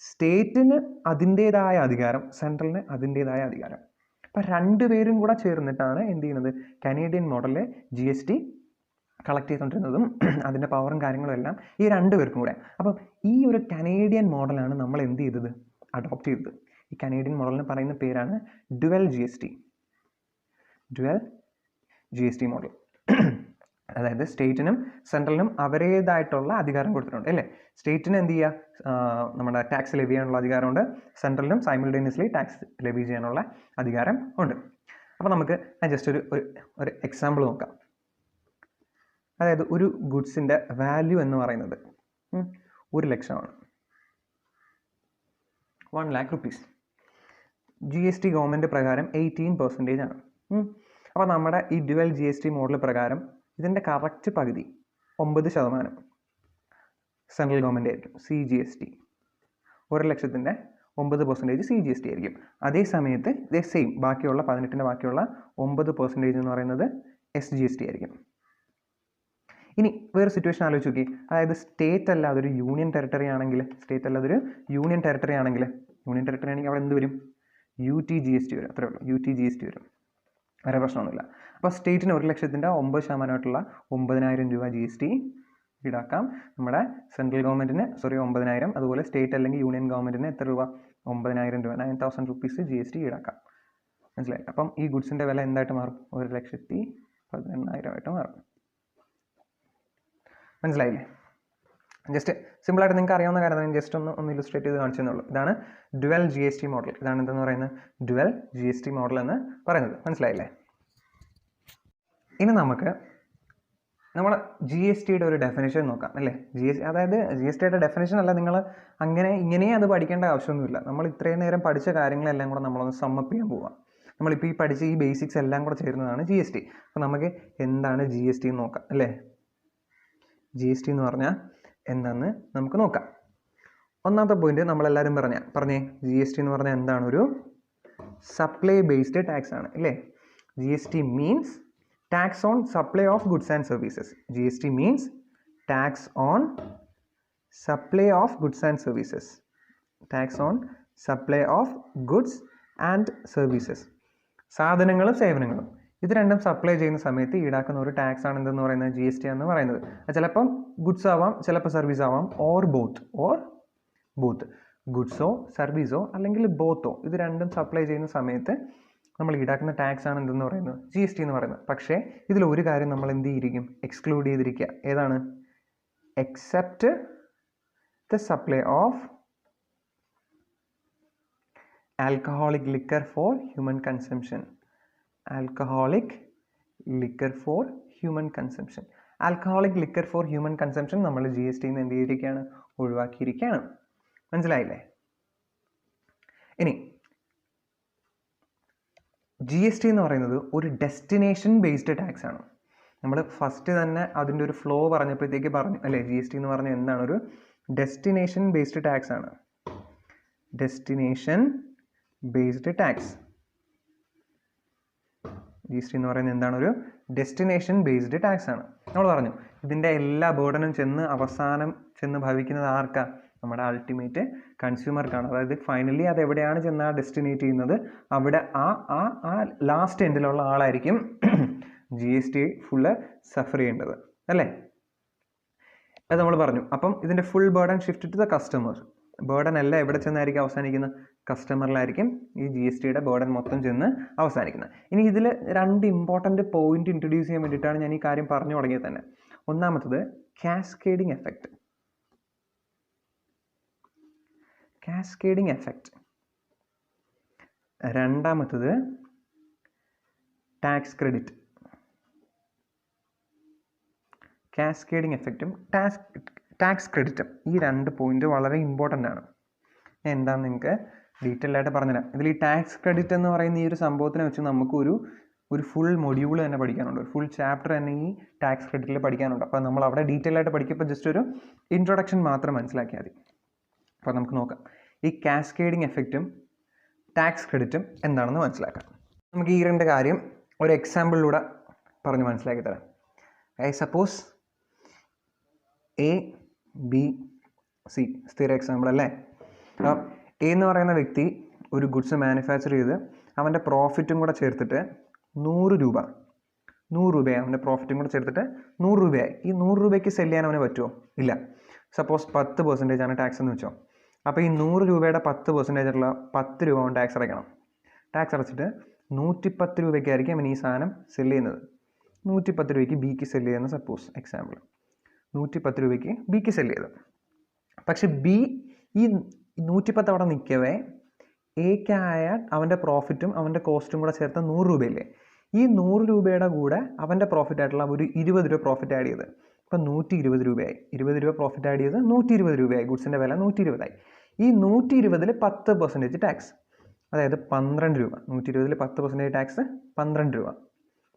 സ്റ്റേറ്റിന് അതിൻ്റേതായ അധികാരം, സെൻട്രലിന് അതിൻ്റേതായ അധികാരം. അപ്പം രണ്ടുപേരും കൂടെ ചേർന്നിട്ടാണ് എന്ത് ചെയ്യുന്നത്? കനേഡിയൻ മോഡലിൽ GST കളക്ട് ചെയ്തുകൊണ്ടിരുന്നതും അതിൻ്റെ പവറും കാര്യങ്ങളും എല്ലാം ഈ 2 പേർക്കും കൂടെ. അപ്പം ഈ ഒരു കനേഡിയൻ മോഡലാണ് നമ്മൾ എന്ത് ചെയ്തത്? അഡോപ്റ്റ് ചെയ്തത്. ഈ കനേഡിയൻ മോഡലിന് പറയുന്ന പേരാണ് ഡ്യുവൽ GST മോഡൽ. അതായത് സ്റ്റേറ്റിനും സെൻട്രലിനും അവരുടേതായിട്ടുള്ള അധികാരം കൊടുത്തിട്ടുണ്ട് അല്ലേ. സ്റ്റേറ്റിന് എന്ത് ചെയ്യുക? നമ്മുടെ ടാക്സ് ലെവി ചെയ്യാനുള്ള അധികാരമുണ്ട്. സെൻട്രലിനും സൈമിൾട്ടേനിയസ്ലി ടാക്സ് ലെവി ചെയ്യാനുള്ള അധികാരം ഉണ്ട്. അപ്പോൾ നമുക്ക് ജസ്റ്റ് ഒരു എക്സാമ്പിൾ നോക്കാം. അതായത് ഒരു ഗുഡ്സിൻ്റെ വാല്യൂ എന്ന് പറയുന്നത് 1,00,000 1,00,000 rupees. GST ഗവൺമെൻറ് പ്രകാരം 18% ആണ്. അപ്പോൾ നമ്മുടെ ഈ ഡ്യുവൽ GST മോഡൽ പ്രകാരം ഇതിൻ്റെ കറക്റ്റ് പകുതി 9% സെൻട്രൽ ഗവൺമെൻറ് ആയിരിക്കും CGST. 1,00,000-ൻ്റെ 9% CGST ആയിരിക്കും. അതേ സമയത്ത് ഇതേ സെയിം ബാക്കിയുള്ള 18-ൻ്റെ ബാക്കിയുള്ള 9% എന്ന് പറയുന്നത് SGST ആയിരിക്കും. ഇനി വേറെ സിറ്റുവേഷൻ ആലോചിച്ച് നോക്കി. അതായത് സ്റ്റേറ്റ് അല്ല അതൊരു യൂണിയൻ ടെറിട്ടറി ആണെങ്കിൽ യൂണിയൻ ടെറിട്ടറി ആണെങ്കിൽ അവിടെ എന്ത് വരും? UTGST വരും. അത്രേ ഉള്ളൂ, UTGST വരും. വേറെ പ്രശ്നമൊന്നുമില്ല. അപ്പോൾ സ്റ്റേറ്റിന് 1,00,000-ൻ്റെ 9%ആയിട്ടുള്ള 9,000 രൂപ GST ഈടാക്കാം. നമ്മുടെ സെൻട്രൽ ഗവൺമെൻറ്റിന് 9,000, അതുപോലെ സ്റ്റേറ്റ് അല്ലെങ്കിൽ യൂണിയൻ ഗവൺമെൻറ്റിന് എത്ര രൂപ? 9,000 രൂപ, 9,000 rupees GST ഈടാക്കാം. മനസ്സിലായി? അപ്പം ഈ ഗുഡ്സിൻ്റെ വില എന്തായിട്ട് മാറും? 1,18,000 ആയിട്ട് മാറും. മനസ്സിലായില്ലേ? ജസ്റ്റ് സിമ്പിളായിട്ട് നിങ്ങൾക്ക് അറിയാവുന്ന കാര്യം ഞാൻ ജസ്റ്റ് ഒന്ന് ഇല്ലുസ്ട്രേറ്റ് ചെയ്ത് കാണിച്ചു തന്നുള്ളൂ. ഇതാണ് ഡ്യുവൽ GST മോഡൽ. ഇതാണ് എന്തെന്ന് പറയുന്നത്? ഡ്യുവൽ GST മോഡൽ എന്ന് പറയുന്നത്. മനസ്സിലായില്ലേ? ഇനി നമുക്ക് നമ്മൾ GSTയുടെ ഒരു ഡെഫിനേഷൻ നോക്കാം അല്ലേ? അതായത് GSTയുടെ ഡെഫിനേഷൻ അല്ല, നിങ്ങൾ ഇങ്ങനെ അത് പഠിക്കേണ്ട ആവശ്യമൊന്നുമില്ല. നമ്മൾ ഇത്രയും നേരം പഠിച്ച കാര്യങ്ങളെല്ലാം കൂടെ നമ്മളൊന്ന് സമ്മപ്പ് ചെയ്യാൻ പോവാം. നമ്മളിപ്പോൾ ഈ പഠിച്ച ഈ ബേസിക്സ് എല്ലാം കൂടെ ചേരുന്നതാണ് GST. അപ്പോൾ നമുക്ക് എന്താണ് GST എന്ന് നോക്കാം അല്ലേ? GST എന്ന് പറഞ്ഞാൽ എന്താണെന്ന് നമുക്ക് നോക്കാം. ഒന്നാമത്തെ പോയിന്റ് നമ്മളെല്ലാവരും പറഞ്ഞേ GST എന്ന് പറഞ്ഞാൽ എന്താണ്? ഒരു സപ്ലൈ ബേസ്ഡ് ടാക്സ് ആണ് അല്ലേ? GST means tax on supply of goods and services. GST means tax on supply of goods and services. Tax on supply of goods and services. സാധനങ്ങളും സേവനങ്ങളും ഇത് രണ്ടും സപ്ലൈ ചെയ്യുന്ന സമയത്ത് ഈടാക്കുന്ന ഒരു ടാക്സ് ആണ് എന്തെന്ന് പറയുന്നത്? GST എന്ന് പറയുന്നത്. ചിലപ്പം ഗുഡ്സ് ആവാം, ചിലപ്പോൾ സർവീസ് ആവാം, ഓർ ബോത്ത് ഗുഡ്സോ സർവീസോ അല്ലെങ്കിൽ ബോത്തോ, ഇത് രണ്ടും സപ്ലൈ ചെയ്യുന്ന സമയത്ത് നമ്മൾ ഈടാക്കുന്ന ടാക്സ് ആണ് എന്തെന്ന് പറയുന്നത്? GST എന്ന് പറയുന്നത്. പക്ഷേ ഇതിൽ ഒരു കാര്യം നമ്മൾ എന്ത് ചെയ്തിരിക്കും? എക്സ്ക്ലൂഡ് ചെയ്തിരിക്കുക. ഏതാണ്? Except the supply of alcoholic liquor for human consumption. Alcoholic liquor for human consumption നമ്മൾ GST എന്ന് എന്ത് ചെയ്തിരിക്കുകയാണ്? ഒഴിവാക്കിയിരിക്കുകയാണ്. മനസ്സിലായില്ലേ? ഇനി GST എന്ന് പറയുന്നത് ഒരു ഡെസ്റ്റിനേഷൻ ബേസ്ഡ് ടാക്സ് ആണ്. നമ്മൾ ഫസ്റ്റ് തന്നെ അതിൻ്റെ ഒരു ഫ്ലോ പറഞ്ഞപ്പോഴത്തേക്ക് പറഞ്ഞു അല്ലേ? GST എന്ന് പറഞ്ഞാൽ എന്താണ്? ഒരു ഡെസ്റ്റിനേഷൻ ബേസ്ഡ് ടാക്സ് ആണ്. Destination based tax. GST എന്ന് പറയുന്നത് എന്താണ്? ഒരു ഡെസ്റ്റിനേഷൻ ബേസ്ഡ് ടാക്സ് ആണ്. നമ്മൾ പറഞ്ഞു ഇതിൻ്റെ എല്ലാ ബേർഡനും അവസാനം ഭവിക്കുന്നത് ആർക്കാ? നമ്മുടെ അൾട്ടിമേറ്റ് കൺസ്യൂമർക്കാണ്. അതായത് ഫൈനലി അത് എവിടെയാണ് ചെന്ന് ഡെസ്റ്റിനേറ്റ് ചെയ്യുന്നത്, അവിടെ ആ ലാസ്റ്റ് എൻഡിലുള്ള ആളായിരിക്കും GST ഫുള്ള് സഫർ ചെയ്യേണ്ടത് അല്ലേ? അത് നമ്മൾ പറഞ്ഞു. അപ്പം ഇതിൻ്റെ full burden shift to the customer. Burden എല്ലാം എവിടെ ചെന്നായിരിക്കും അവസാനിക്കുന്നത്? കസ്റ്റമറിലായിരിക്കും ഈ GSTയുടെ ബേർഡൻ മൊത്തം ചെന്ന് അവസാനിക്കുന്നത്. ഇനി ഇതിൽ 2 ഇമ്പോർട്ടൻറ്റ് പോയിന്റ് ഇൻട്രൊഡ്യൂസ് ചെയ്യാൻ വേണ്ടിയിട്ടാണ് ഞാൻ ഈ കാര്യം പറഞ്ഞു തുടങ്ങിയത് തന്നെ. ഒന്നാമത്തത് കാസ്കേഡിങ് എഫക്റ്റ്. രണ്ടാമത്തത് ടാക്സ് ക്രെഡിറ്റ്. കാസ്കേഡിങ് എഫക്റ്റും ടാക്സ് ക്രെഡിറ്റും ഈ 2 പോയിന്റ് വളരെ ഇമ്പോർട്ടൻ്റ് ആണ്. ഞാൻ എന്താണെന്ന് നിങ്ങൾക്ക് ഡീറ്റെയിൽ ആയിട്ട് പറഞ്ഞുതരാം. ഇതിൽ ഈ ടാക്സ് ക്രെഡിറ്റ് എന്ന് പറയുന്ന ഈ ഒരു സംഭവത്തിനെ വെച്ച് നമുക്ക് ഒരു ഫുൾ മൊഡ്യൂൾ തന്നെ പഠിക്കാനുണ്ട്, ഒരു ഫുൾ ചാപ്റ്റർ തന്നെ ഈ ടാക്സ് ക്രെഡിറ്റിൽ പഠിക്കാനുണ്ട്. അപ്പോൾ നമ്മൾ അവിടെ ഡീറ്റെയിൽ ആയിട്ട് പഠിക്കുമ്പോൾ ജസ്റ്റ് ഒരു ഇൻട്രൊഡക്ഷൻ മാത്രം മനസ്സിലാക്കിയാൽ മതി. അപ്പോൾ നമുക്ക് നോക്കാം ഈ കാസ്കേഡിങ് എഫക്റ്റും ടാക്സ് ക്രെഡിറ്റും എന്താണെന്ന് മനസ്സിലാക്കാം. നമുക്ക് ഈ 2 കാര്യം ഒരു എക്സാമ്പിളിലൂടെ പറഞ്ഞ് മനസ്സിലാക്കി തരാം. സപ്പോസ് ABC സ്ഥിര എക്സാമ്പിൾ അല്ലേ? അപ്പം A എന്ന് പറയുന്ന വ്യക്തി ഒരു ഗുഡ്സ് മാനുഫാക്ചർ ചെയ്ത് അവൻ്റെ പ്രോഫിറ്റും കൂടെ ചേർത്തിട്ട് 100 രൂപയായി. അവൻ്റെ പ്രോഫിറ്റും കൂടെ ചേർത്തിട്ട് 100 രൂപയായി. ഈ 100 രൂപയ്ക്ക് സെല് ചെയ്യാൻ അവന് പറ്റുമോ? ഇല്ല. സപ്പോസ് 10% ആണ് ടാക്സ് എന്ന് വെച്ചോ. അപ്പോൾ ഈ 100 രൂപയുടെ 10% ഉള്ള 10 രൂപ അവൻ ടാക്സ് അടയ്ക്കണം. ടാക്സ് അടച്ചിട്ട് 110 രൂപയ്ക്കായിരിക്കും അവൻ ഈ സാധനം സെല് ചെയ്യുന്നത്. 110 രൂപയ്ക്ക് ബിക്ക് സെല് ചെയ്യുന്ന സപ്പോസ് എക്സാമ്പിൾ 110 രൂപയ്ക്ക് ബിക്ക് സെല് ചെയ്തു. പക്ഷെ ബി ഈ 110 അവിടെ നിൽക്കവേ എക്കായ അവൻ്റെ പ്രോഫിറ്റും അവൻ്റെ കോസ്റ്റും കൂടെ ചേർത്ത് 100 രൂപയില്ലേ? ഈ 100 രൂപയുടെ കൂടെ അവൻ്റെ പ്രോഫിറ്റ് ആയിട്ടുള്ള ഒരു 20 രൂപ പ്രോഫിറ്റ് ആഡ് ചെയ്ത് ഇപ്പം 120 രൂപയായി. 20 രൂപ പ്രോഫിറ്റ് ആഡ് ചെയ്ത് 120 രൂപയായി. ഗുഡ്സിൻ്റെ വില 120 ആയി. ഈ 120-ൽ 10% ടാക്സ്, അതായത് 12 രൂപ. 120-ൽ 10% ടാക്സ് 12 രൂപ.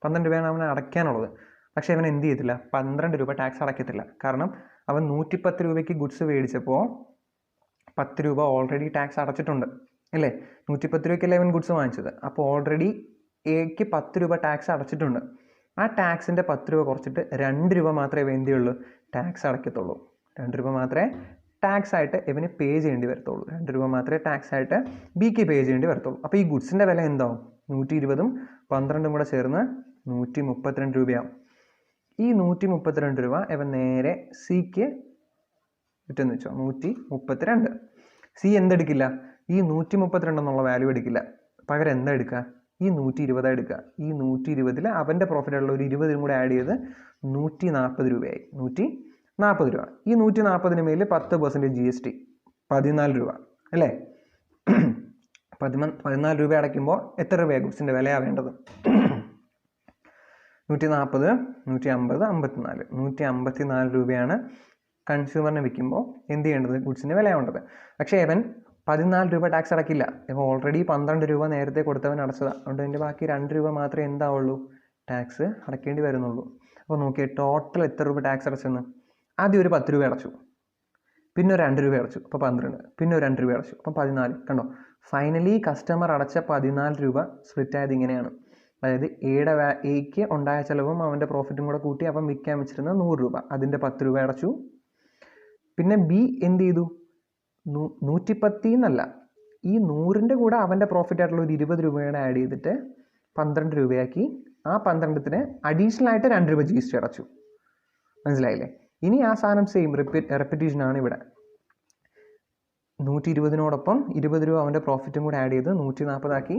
12 രൂപയാണ് അവന് അടയ്ക്കാനുള്ളത്. പക്ഷേ അവൻ എന്ത് ചെയ്തില്ല, 12 രൂപ ടാക്സ് അടയ്ക്കത്തില്ല. കാരണം അവൻ 110 രൂപയ്ക്ക് ഗുഡ്സ് മേടിച്ചപ്പോൾ 10 രൂപ ഓൾറെഡി ടാക്സ് അടച്ചിട്ടുണ്ട് അല്ലേ. 110 രൂപയ്ക്കല്ലേ അവൻ ഗുഡ്സ് വാങ്ങിച്ചത്. അപ്പോൾ ഓൾറെഡി എക്ക് 10 രൂപ ടാക്സ് അടച്ചിട്ടുണ്ട്. ആ ടാക്സിൻ്റെ 10 രൂപ കുറച്ചിട്ട് 2 രൂപ മാത്രമേ എന്ത് ചെയ്യുള്ളൂ, ടാക്സ് അടയ്ക്കത്തുള്ളൂ. 2 രൂപ മാത്രമേ ടാക്സ് ആയിട്ട് ഇവന് പേ ചെയ്യേണ്ടി വരത്തുള്ളൂ. 2 രൂപ മാത്രമേ ടാക്സ് ആയിട്ട് ബിക്ക് പേ ചെയ്യേണ്ടി വരത്തുള്ളൂ. അപ്പോൾ ഈ ഗുഡ്സിൻ്റെ വില എന്താവും, 120ഉം 12ഉം കൂടെ ചേർന്ന് 132 രൂപയാവും. ഈ 132 രൂപ ഇവൻ നേരെ സിക്ക് വിറ്റെന്ന് വെച്ചോ, 132. സി എന്തെടുക്കില്ല, ഈ 132 എന്നുള്ള വാല്യൂ എടുക്കില്ല. പകരം എന്താ എടുക്കുക, ഈ 120 എടുക്കുക. ഈ 120 അവൻ്റെ പ്രോഫിറ്റ് ആയിട്ടുള്ള ഒരു 20 കൂടെ ആഡ് ചെയ്ത് 140 രൂപയായി. 140 രൂപ. ഈ 140 മേൽ 10% GST, 14 രൂപ അല്ലേ. 14 രൂപ അടയ്ക്കുമ്പോൾ എത്ര രൂപയാണ് ഗുഡ്സിൻ്റെ വിലയാണ് വേണ്ടത്? 140, 150, 54. 154 രൂപയാണ് കൺസ്യൂമറിന് വിൽക്കുമ്പോൾ എന്ത് ചെയ്യേണ്ടത്, ഗുഡ്സിൻ്റെ വിലയാവേണ്ടത്. പക്ഷേ ഇവൻ 14 രൂപ ടാക്സ് അടയ്ക്കില്ല. ഇവൻ ഓൾറെഡി 12 രൂപ നേരത്തെ കൊടുത്തവൻ അടച്ചതാണ്. അതുകൊണ്ട് അതിൻ്റെ ബാക്കി 2 രൂപ മാത്രമേ എന്താവുള്ളൂ, ടാക്സ് അടയ്ക്കേണ്ടി വരുന്നുള്ളൂ. അപ്പോൾ നോക്കിയേ ടോട്ടൽ എത്ര രൂപ ടാക്സ് അടച്ചെന്ന്. ആദ്യം ഒരു 10 രൂപ അടച്ചു, പിന്നെ ഒരു 2 രൂപ അടച്ചു, അപ്പോൾ 12, പിന്നെ ഒരു 2 രൂപ അടച്ചു, അപ്പം 14. കണ്ടോ, ഫൈനലി കസ്റ്റമർ അടച്ച 14 രൂപ സ്പ്ലിറ്റ് ആയത് ഇങ്ങനെയാണ്. അതായത് എക്ക് ഉണ്ടായ ചിലവും അവൻ്റെ പ്രോഫിറ്റും കൂടെ കൂട്ടി അവൻ വിൽക്കാൻ വെച്ചിരുന്ന 100 രൂപ, അതിൻ്റെ 10 രൂപ അടച്ചു. പിന്നെ ബി എന്ത് ചെയ്തു, 110 എന്നല്ല, ഈ 100ൻ്റെ കൂടെ അവൻ്റെ പ്രോഫിറ്റ് ആയിട്ടുള്ള ഒരു 20 രൂപയുടെ ആഡ് ചെയ്തിട്ട് 12 രൂപയാക്കി. ആ 12ത്തിന് അഡീഷണൽ ആയിട്ട് 2 രൂപ GST അടച്ചു. മനസ്സിലായില്ലേ? ഇനി ആ സാധനം സെയിം റെപ്പിറ്റീഷനാണ് ഇവിടെ. 120നോടൊപ്പം 20 രൂപ അവൻ്റെ പ്രോഫിറ്റും കൂടെ ആഡ് ചെയ്ത് 140 ആക്കി.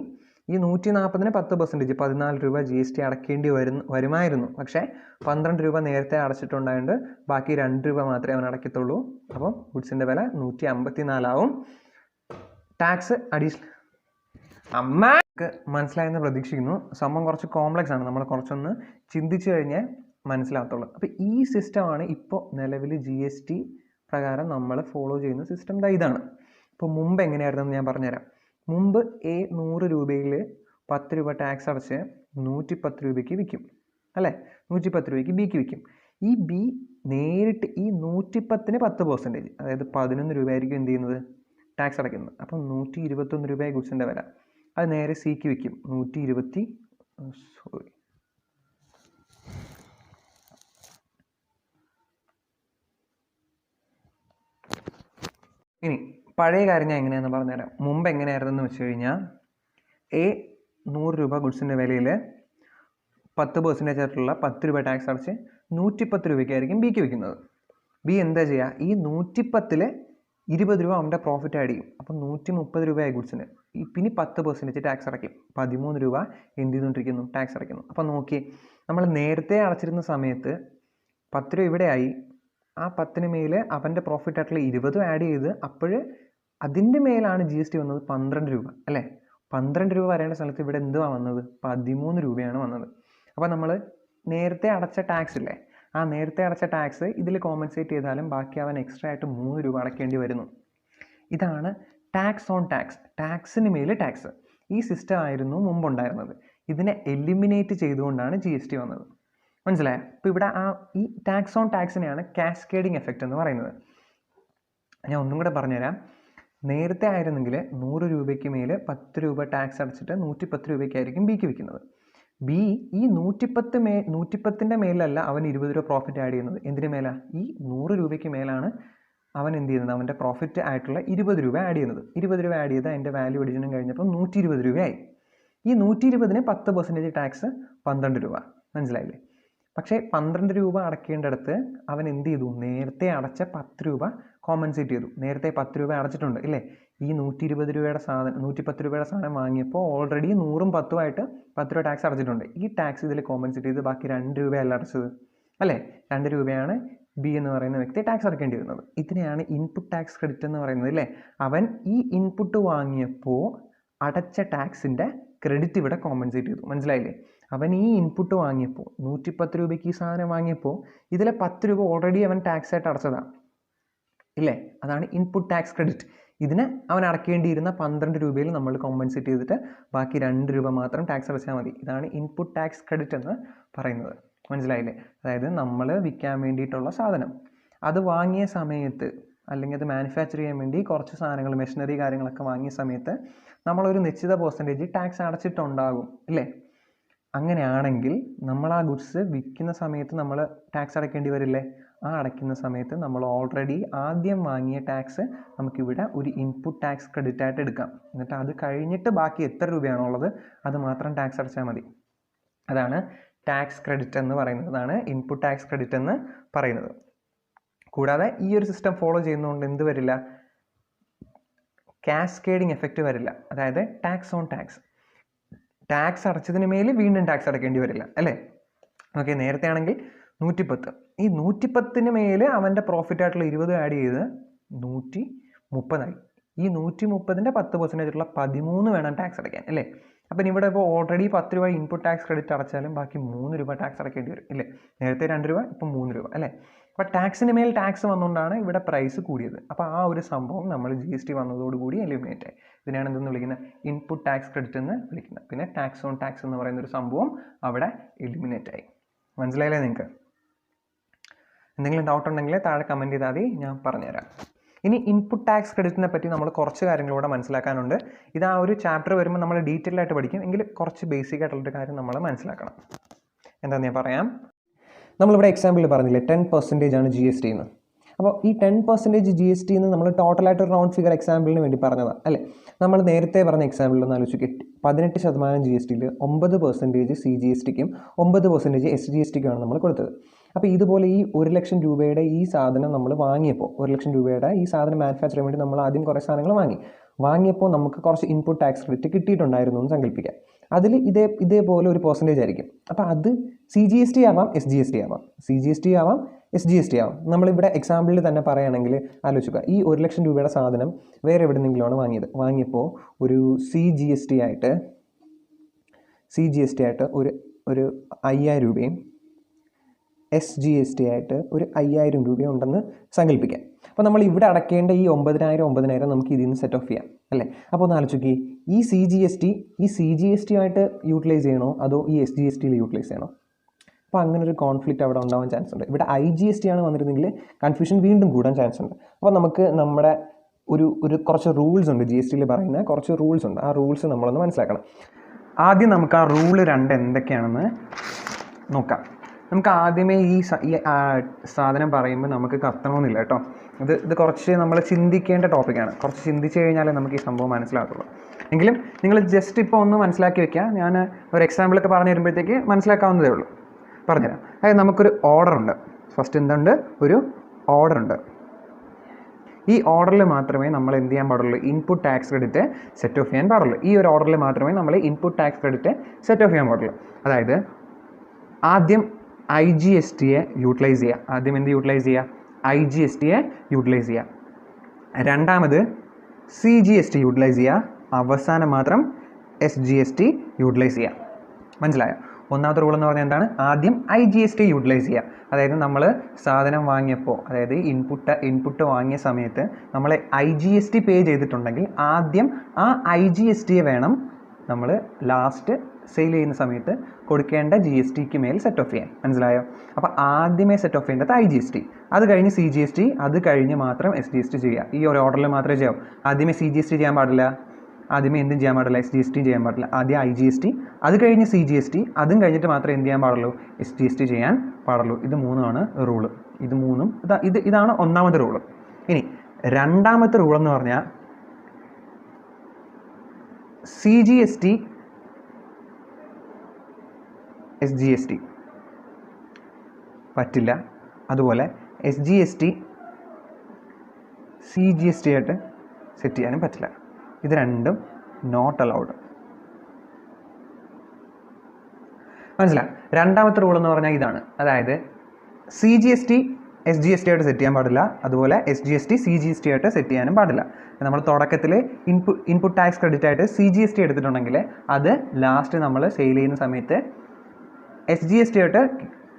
ഈ 140ന് 10%, 14 രൂപ GST അടയ്ക്കേണ്ടി വരുമായിരുന്നു. പക്ഷേ 12 രൂപ നേരത്തെ അടച്ചിട്ടുണ്ടായതുകൊണ്ട് ബാക്കി 2 രൂപ മാത്രമേ അവൻ അടയ്ക്കത്തുള്ളൂ. അപ്പം ഗുഡ്സിൻ്റെ വില 154 ആവും. Tax additional. അമ്മക്ക് മനസ്സിലായെന്ന് പ്രതീക്ഷിക്കുന്നു. സംഭവം കുറച്ച് കോംപ്ലക്സ് ആണ്, നമ്മൾ കുറച്ചൊന്ന് ചിന്തിച്ചു കഴിഞ്ഞാൽ മനസ്സിലാകത്തുള്ളൂ. അപ്പോൾ ഈ സിസ്റ്റമാണ് ഇപ്പോൾ നിലവിൽ GST പ്രകാരം നമ്മൾ ഫോളോ ചെയ്യുന്ന സിസ്റ്റം. ഇതാണ്. ഇപ്പോൾ മുമ്പ് എങ്ങനെയായിരുന്നെന്ന് ഞാൻ പറഞ്ഞുതരാം. മുമ്പ് 100 രൂപയിൽ 10 രൂപ ടാക്സ് അടച്ച് 110 രൂപയ്ക്ക് വിൽക്കും അല്ലേ. 110 രൂപയ്ക്ക് ബിക്ക് വിൽക്കും. ഈ ബി നേരിട്ട് ഈ 110ന് 10%, അതായത് 11 രൂപയായിരിക്കും എന്ത് ചെയ്യുന്നത്, ടാക്സ് അടയ്ക്കുന്നത്. അപ്പം 121 രൂപയായി ഗുഡ്സിൻ്റെ വില. അത് നേരെ സിക്ക് വിൽക്കും 120. ഇനി പഴയ കാര്യം ഞാൻ എങ്ങനെയാണെന്ന് പറഞ്ഞുതരാം. മുമ്പ് എങ്ങനെയായിരുന്നെന്ന് വെച്ച് കഴിഞ്ഞാൽ 100 രൂപ ഗുഡ്സിൻ്റെ വിലയിൽ 10% ആയിട്ടുള്ള 10 രൂപ ടാക്സ് അടച്ച് 110 രൂപയ്ക്കായിരിക്കും ബിക്ക് വിൽക്കുന്നത്. ബി എന്താ ചെയ്യുക, ഈ 110ൽ 20 രൂപ അവൻ്റെ പ്രോഫിറ്റ് ആഡ് ചെയ്യും. അപ്പം 130 രൂപയായി ഗുഡ്സിന്. പിന്നെ 10% ടാക്സ് അടയ്ക്കും. 13 രൂപ എന്ത് ചെയ്തുകൊണ്ടിരിക്കുന്നു, ടാക്സ് അടയ്ക്കുന്നു. അപ്പം നോക്കി, നമ്മൾ നേരത്തെ അടച്ചിരുന്ന സമയത്ത് 10 രൂപ ഇവിടെ ആയി. ആ 10ന് മേൽ അവൻ്റെ പ്രോഫിറ്റ് ആയിട്ടുള്ള 20 ആഡ് ചെയ്ത് അപ്പോൾ അതിൻ്റെ മേലാണ് GST വന്നത് 12 രൂപ അല്ലേ. 12 രൂപ വരേണ്ട സ്ഥലത്ത് ഇവിടെ എന്തുവാണ് വന്നത്, 13 രൂപയാണ് വന്നത്. അപ്പോൾ നമ്മൾ നേരത്തെ അടച്ച ടാക്സ് ഇല്ലേ, ആ നേരത്തെ അടച്ച ടാക്സ് ഇതിൽ കോമ്പൻസേറ്റ് ചെയ്താലും ബാക്കി അവൻ എക്സ്ട്രാ ആയിട്ട് 3 രൂപ അടയ്ക്കേണ്ടി വരുന്നു. ഇതാണ് ടാക്സ് ഓൺ ടാക്സ്, ടാക്സിന് മേൽ ടാക്സ്. ഈ സിസ്റ്റം ആയിരുന്നു മുമ്പുണ്ടായിരുന്നത്. ഇതിനെ എലിമിനേറ്റ് ചെയ്തുകൊണ്ടാണ് GST വന്നത്. മനസ്സിലായോ? അപ്പോൾ ഇവിടെ ഈ ടാക്സ് ഓൺ ടാക്സിനെയാണ് കാസ്കേഡിങ് എഫക്റ്റ് എന്ന് പറയുന്നത്. ഞാൻ ഒന്നും കൂടെ പറഞ്ഞുതരാം. നേരത്തെ ആയിരുന്നെങ്കിൽ 100 രൂപയ്ക്ക് മേൽ 10 രൂപ ടാക്സ് അടച്ചിട്ട് 110 രൂപയ്ക്കായിരിക്കും ബിക്ക് വിൽക്കുന്നത്. ബി ഈ 110ൻ്റെ മേലല്ല അവൻ 20 രൂപ പ്രോഫിറ്റ് ആഡ് ചെയ്യുന്നത്. എന്തിനു മേലാണ്, ഈ 100 രൂപയ്ക്ക് മേലാണ് അവൻ എന്ത് ചെയ്യുന്നത്, അവൻ്റെ പ്രോഫിറ്റ് ആയിട്ടുള്ള 20 രൂപ ആഡ് ചെയ്യുന്നത്. 20 രൂപ ആഡ് ചെയ്ത് അതിൻ്റെ വാല്യൂ അഡിഷനും കഴിഞ്ഞപ്പോൾ 120 രൂപയായി. ഈ 120ന് 10% ടാക്സ് 12 രൂപ. മനസ്സിലായില്ലേ? പക്ഷേ 12 രൂപ അടയ്ക്കേണ്ടടുത്ത് അവൻ എന്ത് ചെയ്തു, നേരത്തെ അടച്ച 10 രൂപ കോമ്പൻസേറ്റ് ചെയ്തു. നേരത്തെ 10 രൂപ അടച്ചിട്ടുണ്ട് ഇല്ലേ. ഈ 120 രൂപയുടെ സാധനം 110 രൂപയുടെ സാധനം വാങ്ങിയപ്പോൾ ഓൾറെഡി 100ഉം 10ഉം ആയിട്ട് 10 രൂപ ടാക്സ് അടച്ചിട്ടുണ്ട്. ഈ ടാക്സ് ഇതിൽ കോമ്പൻസേറ്റ് ചെയ്ത് ബാക്കി 2 രൂപയല്ല അടച്ചത് അല്ലേ. 2 രൂപയാണ് ബി എന്ന് പറയുന്ന വ്യക്തി ടാക്സ് അടയ്ക്കേണ്ടി വരുന്നത്. ഇതിനെയാണ് ഇൻപുട്ട് ടാക്സ് ക്രെഡിറ്റ് എന്ന് പറയുന്നത് അല്ലേ. അവൻ ഈ ഇൻപുട്ട് വാങ്ങിയപ്പോൾ അടച്ച ടാക്സിൻ്റെ ക്രെഡിറ്റ് ഇവിടെ കോമ്പൻസേറ്റ് ചെയ്തു. മനസ്സിലായില്ലേ? അവൻ ഈ ഇൻപുട്ട് വാങ്ങിയപ്പോൾ 110 രൂപയ്ക്ക് ഈ സാധനം വാങ്ങിയപ്പോൾ ഇതിലെ 10 രൂപ ഓൾറെഡി അവൻ ടാക്സ് ആയിട്ട് അടച്ചതാണ് ഇല്ലേ. അതാണ് ഇൻപുട്ട് ടാക്സ് ക്രെഡിറ്റ്. ഇതിന് അവൻ അടയ്ക്കേണ്ടിയിരുന്ന 12 രൂപയിൽ നമ്മൾ കോമ്പൻസേറ്റ് ചെയ്തിട്ട് ബാക്കി 2 രൂപ മാത്രം ടാക്സ് അടച്ചാൽ മതി. ഇതാണ് ഇൻപുട്ട് ടാക്സ് ക്രെഡിറ്റ് എന്ന് പറയുന്നത്. മനസ്സിലായില്ലേ? അതായത് നമ്മൾ വിൽക്കാൻ വേണ്ടിയിട്ടുള്ള സാധനം അത് വാങ്ങിയ സമയത്ത്, അല്ലെങ്കിൽ അത് മാനുഫാക്ചർ ചെയ്യാൻ വേണ്ടി കുറച്ച് സാധനങ്ങൾ, മെഷീനറി കാര്യങ്ങളൊക്കെ വാങ്ങിയ സമയത്ത് നമ്മളൊരു നിശ്ചിത പെർസെൻറ്റേജ് ടാക്സ് അടച്ചിട്ടുണ്ടാകും ഇല്ലേ? അങ്ങനെയാണെങ്കിൽ നമ്മൾ ആ ഗുഡ്സ് വിൽക്കുന്ന സമയത്ത് നമ്മൾ ടാക്സ് അടയ്ക്കേണ്ടി വരില്ലേ? ആ അടയ്ക്കുന്ന സമയത്ത് നമ്മൾ ഓൾറെഡി ആദ്യം വാങ്ങിയ ടാക്സ് നമുക്കിവിടെ ഒരു ഇൻപുട്ട് ടാക്സ് ക്രെഡിറ്റ് ആയിട്ട് എടുക്കാം. എന്നിട്ട് അത് കഴിഞ്ഞിട്ട് ബാക്കി എത്ര രൂപയാണോ ഉള്ളത് അത് മാത്രം ടാക്സ് അടച്ചാൽ മതി. അതാണ് ടാക്സ് ക്രെഡിറ്റ് എന്ന് പറയുന്നത്, അതാണ് ഇൻപുട്ട് ടാക്സ് ക്രെഡിറ്റ് എന്ന് പറയുന്നത്. കൂടാതെ ഈ ഒരു സിസ്റ്റം ഫോളോ ചെയ്യുന്നതുകൊണ്ട് എന്ത് വരില്ല? കാസ്കേഡിങ് എഫക്റ്റ് വരില്ല. അതായത് ടാക്സ് ഓൺ ടാക്സ്, ടാക്സ് അടച്ചതിന് മേൽ വീണ്ടും ടാക്സ് അടയ്ക്കേണ്ടി വരില്ല അല്ലേ? ഓക്കെ, നേരത്തെ ആണെങ്കിൽ 110, ഈ 110 മേൽ അവൻ്റെ പ്രോഫിറ്റ് ആയിട്ടുള്ള 20 ആഡ് ചെയ്ത് 130 ഈ 130ൻ്റെ 10% 13 വേണം ടാക്സ് അടയ്ക്കാൻ അല്ലേ? അപ്പം ഇവിടെ ഇപ്പോൾ ഓൾറെഡി 10 രൂപ ഇൻപുട്ട് ടാക്സ് ക്രെഡിറ്റ് അടച്ചാലും ബാക്കി 3 രൂപ ടാക്സ് അടയ്ക്കേണ്ടി വരും ഇല്ലേ? നേരത്തെ 2 രൂപ, ഇപ്പം 3 രൂപ അല്ലേ? അപ്പോൾ ടാക്സിന് മേൽ ടാക്സ് വന്നുകൊണ്ടാണ് ഇവിടെ പ്രൈസ് കൂടിയത്. അപ്പോൾ ആ ഒരു സംഭവം നമ്മൾ GST വന്നതോടുകൂടി എലിമിനേറ്റ് ആയി. ഇതിനാണ് എന്തെന്ന് വിളിക്കുന്നത്? ഇൻപുട്ട് ടാക്സ് ക്രെഡിറ്റ് എന്ന് വിളിക്കുന്നത്. പിന്നെ ടാക്സ് ഓൺ ടാക്സ് എന്ന് പറയുന്ന ഒരു സംഭവം അവിടെ എലിമിനേറ്റ് ആയി. മനസ്സിലായില്ലേ നിങ്ങൾക്ക്? എന്തെങ്കിലും ഡൗട്ട് ഉണ്ടെങ്കിൽ താഴെ കമൻറ്റ് ചെയ്താൽ മതി, ഞാൻ പറഞ്ഞുതരാം. ഇനി ഇൻപുട്ട് ടാക്സ് ക്രെഡിറ്റിനെ പറ്റി നമ്മൾ കുറച്ച് കാര്യങ്ങളൂടെ മനസ്സിലാക്കാനുണ്ട്. ഇത് ആ ഒരു ചാപ്റ്റർ വരുമ്പോൾ നമ്മൾ ഡീറ്റെയിൽ ആയിട്ട് പഠിക്കും, എങ്കിൽ കുറച്ച് ബേസിക് ആയിട്ടുള്ളൊരു കാര്യം നമ്മൾ മനസ്സിലാക്കണം. എന്താണെന്ന് ഞാൻ പറയാം. നമ്മളിവിടെ എക്സാമ്പിളിൽ പറഞ്ഞില്ലേ 10% ആണ് GST എന്ന്. അപ്പോൾ ഈ 10% GST എന്ന് നമ്മൾ ടോട്ടലായിട്ട് ഒരു റൗണ്ട് ഫിഗർ എക്സാമ്പിളിന് വേണ്ടി പറഞ്ഞതാണ് അല്ലേ? നമ്മൾ നേരത്തെ പറഞ്ഞ എക്സാമ്പിളിൽ ഒന്ന് ആലോചിച്ച് 18% GSTയിൽ 9% CGSTക്കും 9% SGSTക്കുമാണ് നമ്മൾ കൊടുത്തത്. അപ്പോൾ ഇതുപോലെ ഈ 1 ലക്ഷം രൂപയുടെ ഈ സാധനം നമ്മൾ വാങ്ങിയപ്പോൾ, 1 ലക്ഷം രൂപയുടെ ഈ സാധനം മാനുഫാക്ചർ ചെയ്യാൻ വേണ്ടി നമ്മൾ ആദ്യം കുറേ സാധനങ്ങൾ വാങ്ങിയപ്പോൾ നമുക്ക് കുറച്ച് ഇൻപുട്ട് ടാക്സ് ക്രെഡിറ്റ് കിട്ടിയിട്ടുണ്ടായിരുന്നു എന്ന് സങ്കല്പിക്കാം. അതിൽ ഇതേപോലെ ഒരു പെർസെൻറ്റേജ് ആയിരിക്കും. അപ്പോൾ അത് CGST ആവാം, SGST ആവാം, CGST ആവാം, SGST ആവാം. നമ്മളിവിടെ എക്സാമ്പിളിൽ തന്നെ പറയുകയാണെങ്കിൽ ആലോചിക്കുക, ഈ 1 ലക്ഷം രൂപയുടെ സാധനം വേറെ എവിടെയെങ്കിലുമാണ് വാങ്ങിയപ്പോൾ ഒരു CGST ആയിട്ട് ഒരു 5000 രൂപയും SGST ആയിട്ട് ഒരു 5000 രൂപയും ഉണ്ടെന്ന് സങ്കല്പിക്കാം. അപ്പോൾ നമ്മൾ ഇവിടെ അടയ്ക്കേണ്ട ഈ 9000 നമുക്ക് ഇതിൽ നിന്ന് സെറ്റ് ഓഫ് ചെയ്യാം അല്ലേ? അപ്പോൾ ഒന്ന് ആലോചിക്കുക, ഈ CGST ആയിട്ട് യൂട്ടിലൈസ് ചെയ്യണോ അതോ ഈ SGSTയിൽ യൂട്ടിലൈസ് ചെയ്യണോ? അപ്പോൾ അങ്ങനെ ഒരു കോൺഫ്ലിക്റ്റ് അവിടെ ഉണ്ടാവാൻ ചാൻസ് ഉണ്ട്. ഇവിടെ IGST ആണ് വന്നിരുന്നെങ്കിൽ കൺഫ്യൂഷൻ വീണ്ടും കൂടാൻ ചാൻസ് ഉണ്ട്. അപ്പോൾ നമുക്ക് നമ്മുടെ ഒരു കുറച്ച് റൂൾസ് ഉണ്ട്, GSTയിൽ പറയുന്ന കുറച്ച് റൂൾസ് ഉണ്ട്. ആ റൂൾസ് നമ്മളൊന്ന് മനസ്സിലാക്കണം. ആദ്യം നമുക്ക് ആ റൂൾ 2 എന്തൊക്കെയാണെന്ന് നോക്കാം. നമുക്ക് ആദ്യമേ ഈ സാധനം പറയുമ്പോൾ നമുക്ക് കത്തണമെന്നില്ല കേട്ടോ. ഇത് കുറച്ച് നമ്മൾ ചിന്തിക്കേണ്ട ടോപ്പിക്കാണ്. കുറച്ച് ചിന്തിച്ച് കഴിഞ്ഞാലേ നമുക്ക് ഈ സംഭവം മനസ്സിലാകത്തുള്ളൂ. എങ്കിലും നിങ്ങൾ ജസ്റ്റ് ഇപ്പോൾ ഒന്ന് മനസ്സിലാക്കി വെക്കുക. ഞാൻ ഒരു എക്സാമ്പിളൊക്കെ പറഞ്ഞു തരുമ്പോഴത്തേക്ക് മനസ്സിലാക്കാവുന്നതേ ഉള്ളൂ. പറഞ്ഞുതരാം. അതായത് നമുക്കൊരു ഓർഡർ ഉണ്ട്. ഫസ്റ്റ് എന്തുണ്ട്? ഒരു ഓർഡർ ഉണ്ട്. ഈ ഓർഡറിൽ മാത്രമേ നമ്മൾ എന്ത് ചെയ്യാൻ പാടുള്ളൂ? Input tax credit set of ചെയ്യാൻ പാടുള്ളൂ. ഈ ഒരു ഓർഡറിൽ മാത്രമേ നമ്മൾ input tax credit set of ചെയ്യാൻ പാടുള്ളൂ. അതായത് ആദ്യം IGSTയെ യൂട്ടിലൈസ് ചെയ്യുക. ആദ്യം എന്ത് യൂട്ടിലൈസ് ചെയ്യുക? IGSTയെ യൂട്ടിലൈസ് ചെയ്യുക. രണ്ടാമത് CGST യൂട്ടിലൈസ് ചെയ്യുക. അവസാനം മാത്രം SGST യൂട്ടിലൈസ് ചെയ്യുക. മനസ്സിലായോ? ഒന്നാമത്തെ റൂൾ എന്ന് പറഞ്ഞാൽ എന്താണ്? ആദ്യം IGST യൂട്ടിലൈസ് ചെയ്യുക. അതായത് നമ്മൾ സാധനം വാങ്ങിയപ്പോൾ, അതായത് ഇൻപുട്ട് വാങ്ങിയ സമയത്ത് നമ്മൾ IGST പേ ചെയ്തിട്ടുണ്ടെങ്കിൽ ആദ്യം ആ IGSTയെ വേണം നമ്മൾ ലാസ്റ്റ് സെയിൽ ചെയ്യുന്ന സമയത്ത് കൊടുക്കേണ്ട GSTക്ക് മേൽ സെറ്റ് ഓഫ് ചെയ്യാൻ. മനസ്സിലായോ? അപ്പോൾ ആദ്യമേ സെറ്റ് ഓഫ് ചെയ്യേണ്ടത് IGST, അത് കഴിഞ്ഞ് CGST, അത് കഴിഞ്ഞ് മാത്രം SGST ചെയ്യുക. ഈ ഒരു ഓർഡറിൽ മാത്രമേ ചെയ്യാവൂ. ആദ്യമേ CGST ചെയ്യാൻ പാടില്ല, ആദ്യമേ എന്തും ചെയ്യാൻ പാടില്ല, SGST ചെയ്യാൻ പാടില്ല. ആദ്യം IGST, അത് കഴിഞ്ഞ് CGST, അതും കഴിഞ്ഞിട്ട് മാത്രമേ എന്ത് ചെയ്യാൻ പാടുള്ളൂ? SGST ചെയ്യാൻ പാടുള്ളൂ. ഇത് മൂന്നുമാണ് റൂള്. ഇതാണ് ഒന്നാമത്തെ റൂള്. ഇനി രണ്ടാമത്തെ റൂളെന്ന് പറഞ്ഞാൽ CGST SGST പറ്റില്ല, അതുപോലെ SGST CGST ആയിട്ട് സെറ്റ് ചെയ്യാനും പറ്റില്ല. ഇത് രണ്ടും നോട്ട് അലൗഡ്. മനസ്സിലായി? രണ്ടാമത്തെ റൂൾ എന്ന് പറഞ്ഞാൽ ഇതാണ്. അതായത് CGST SGST ആയിട്ട് സെറ്റ് ചെയ്യാൻ പാടില്ല, അതുപോലെ SGST CGST ആയിട്ട് സെറ്റ് ചെയ്യാനും പാടില്ല. നമ്മൾ തുടക്കത്തിൽ ഇൻപുട്ട് ടാക്സ് ക്രെഡിറ്റ് ആയിട്ട് CGST എടുത്തിട്ടുണ്ടെങ്കിൽ അത് ലാസ്റ്റ് നമ്മൾ സെയിൽ ചെയ്യുന്ന സമയത്ത് SGST ആയിട്ട്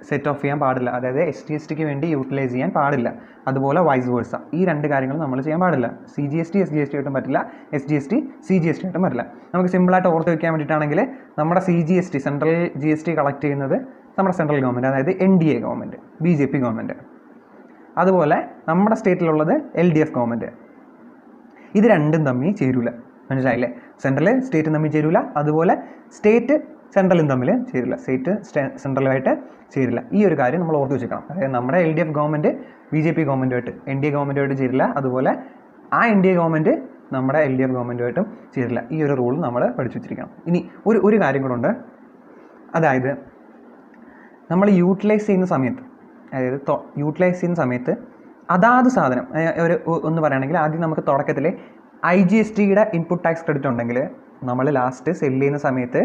സെറ്റ് ഓഫ് ചെയ്യാൻ പാടില്ല. അതായത് SGSTക്ക് വേണ്ടി യൂട്ടിലൈസ് ചെയ്യാൻ പാടില്ല. അതുപോലെ വൈസ് വേഴ്സ. ഈ രണ്ട് കാര്യങ്ങളും നമ്മൾ ചെയ്യാൻ പാടില്ല. CGST SGST ആയിട്ടും പറ്റില്ല, SGST CGST ആയിട്ടും പറ്റില്ല. നമുക്ക് സിമ്പിളായിട്ട് ഓർത്ത് വയ്ക്കാൻ വേണ്ടിയിട്ടാണെങ്കിൽ നമ്മുടെ CGST സെൻട്രൽ GST കളക്ട് ചെയ്യുന്നത് നമ്മുടെ സെൻട്രൽ ഗവൺമെൻറ്, അതായത് NDA ഗവൺമെൻറ്, BJP ഗവൺമെൻറ്. അതുപോലെ നമ്മുടെ സ്റ്റേറ്റിലുള്ളത് LDF ഗവൺമെൻറ്. ഇത് രണ്ടും തമ്മിൽ ചേരൂല. മനസ്സിലായില്ലേ? സെൻട്രൽ സ്റ്റേറ്റും തമ്മിൽ ചേരൂല, അതുപോലെ സ്റ്റേറ്റ് സെൻട്രലും തമ്മിൽ ചേരില്ല, സ്റ്റേറ്റ് സെൻട്രലുമായിട്ട് ചേരില്ല. ഈ ഒരു കാര്യം നമ്മൾ ഓർത്ത് വെച്ചേക്കണം. അതായത് നമ്മുടെ LDF ഗവൺമെൻറ് BJP ഗവൺമെൻറ്റുമായിട്ട്, NDA ഗവൺമെൻറ്റുമായിട്ട് ചേരില്ല, അതുപോലെ ആ NDA ഗവൺമെൻറ് നമ്മുടെ LDF ഗവൺമെൻറ്റുമായിട്ടും ചേരില്ല. ഈ ഒരു റൂൾ നമ്മൾ പഠിച്ചു വെച്ചിരിക്കണം. ഇനി ഒരു കാര്യം കൂടെ ഉണ്ട്. അതായത് നമ്മൾ യൂട്ടിലൈസ് ചെയ്യുന്ന സമയത്ത് അതാത് സാധനം ഒന്ന് പറയുകയാണെങ്കിൽ, ആദ്യം നമുക്ക് തുടക്കത്തിൽ IGSTയുടെ ഇൻപുട്ട് ടാക്സ് ക്രെഡിറ്റ് ഉണ്ടെങ്കിൽ നമ്മൾ ലാസ്റ്റ് സെല്ല് ചെയ്യുന്ന സമയത്ത്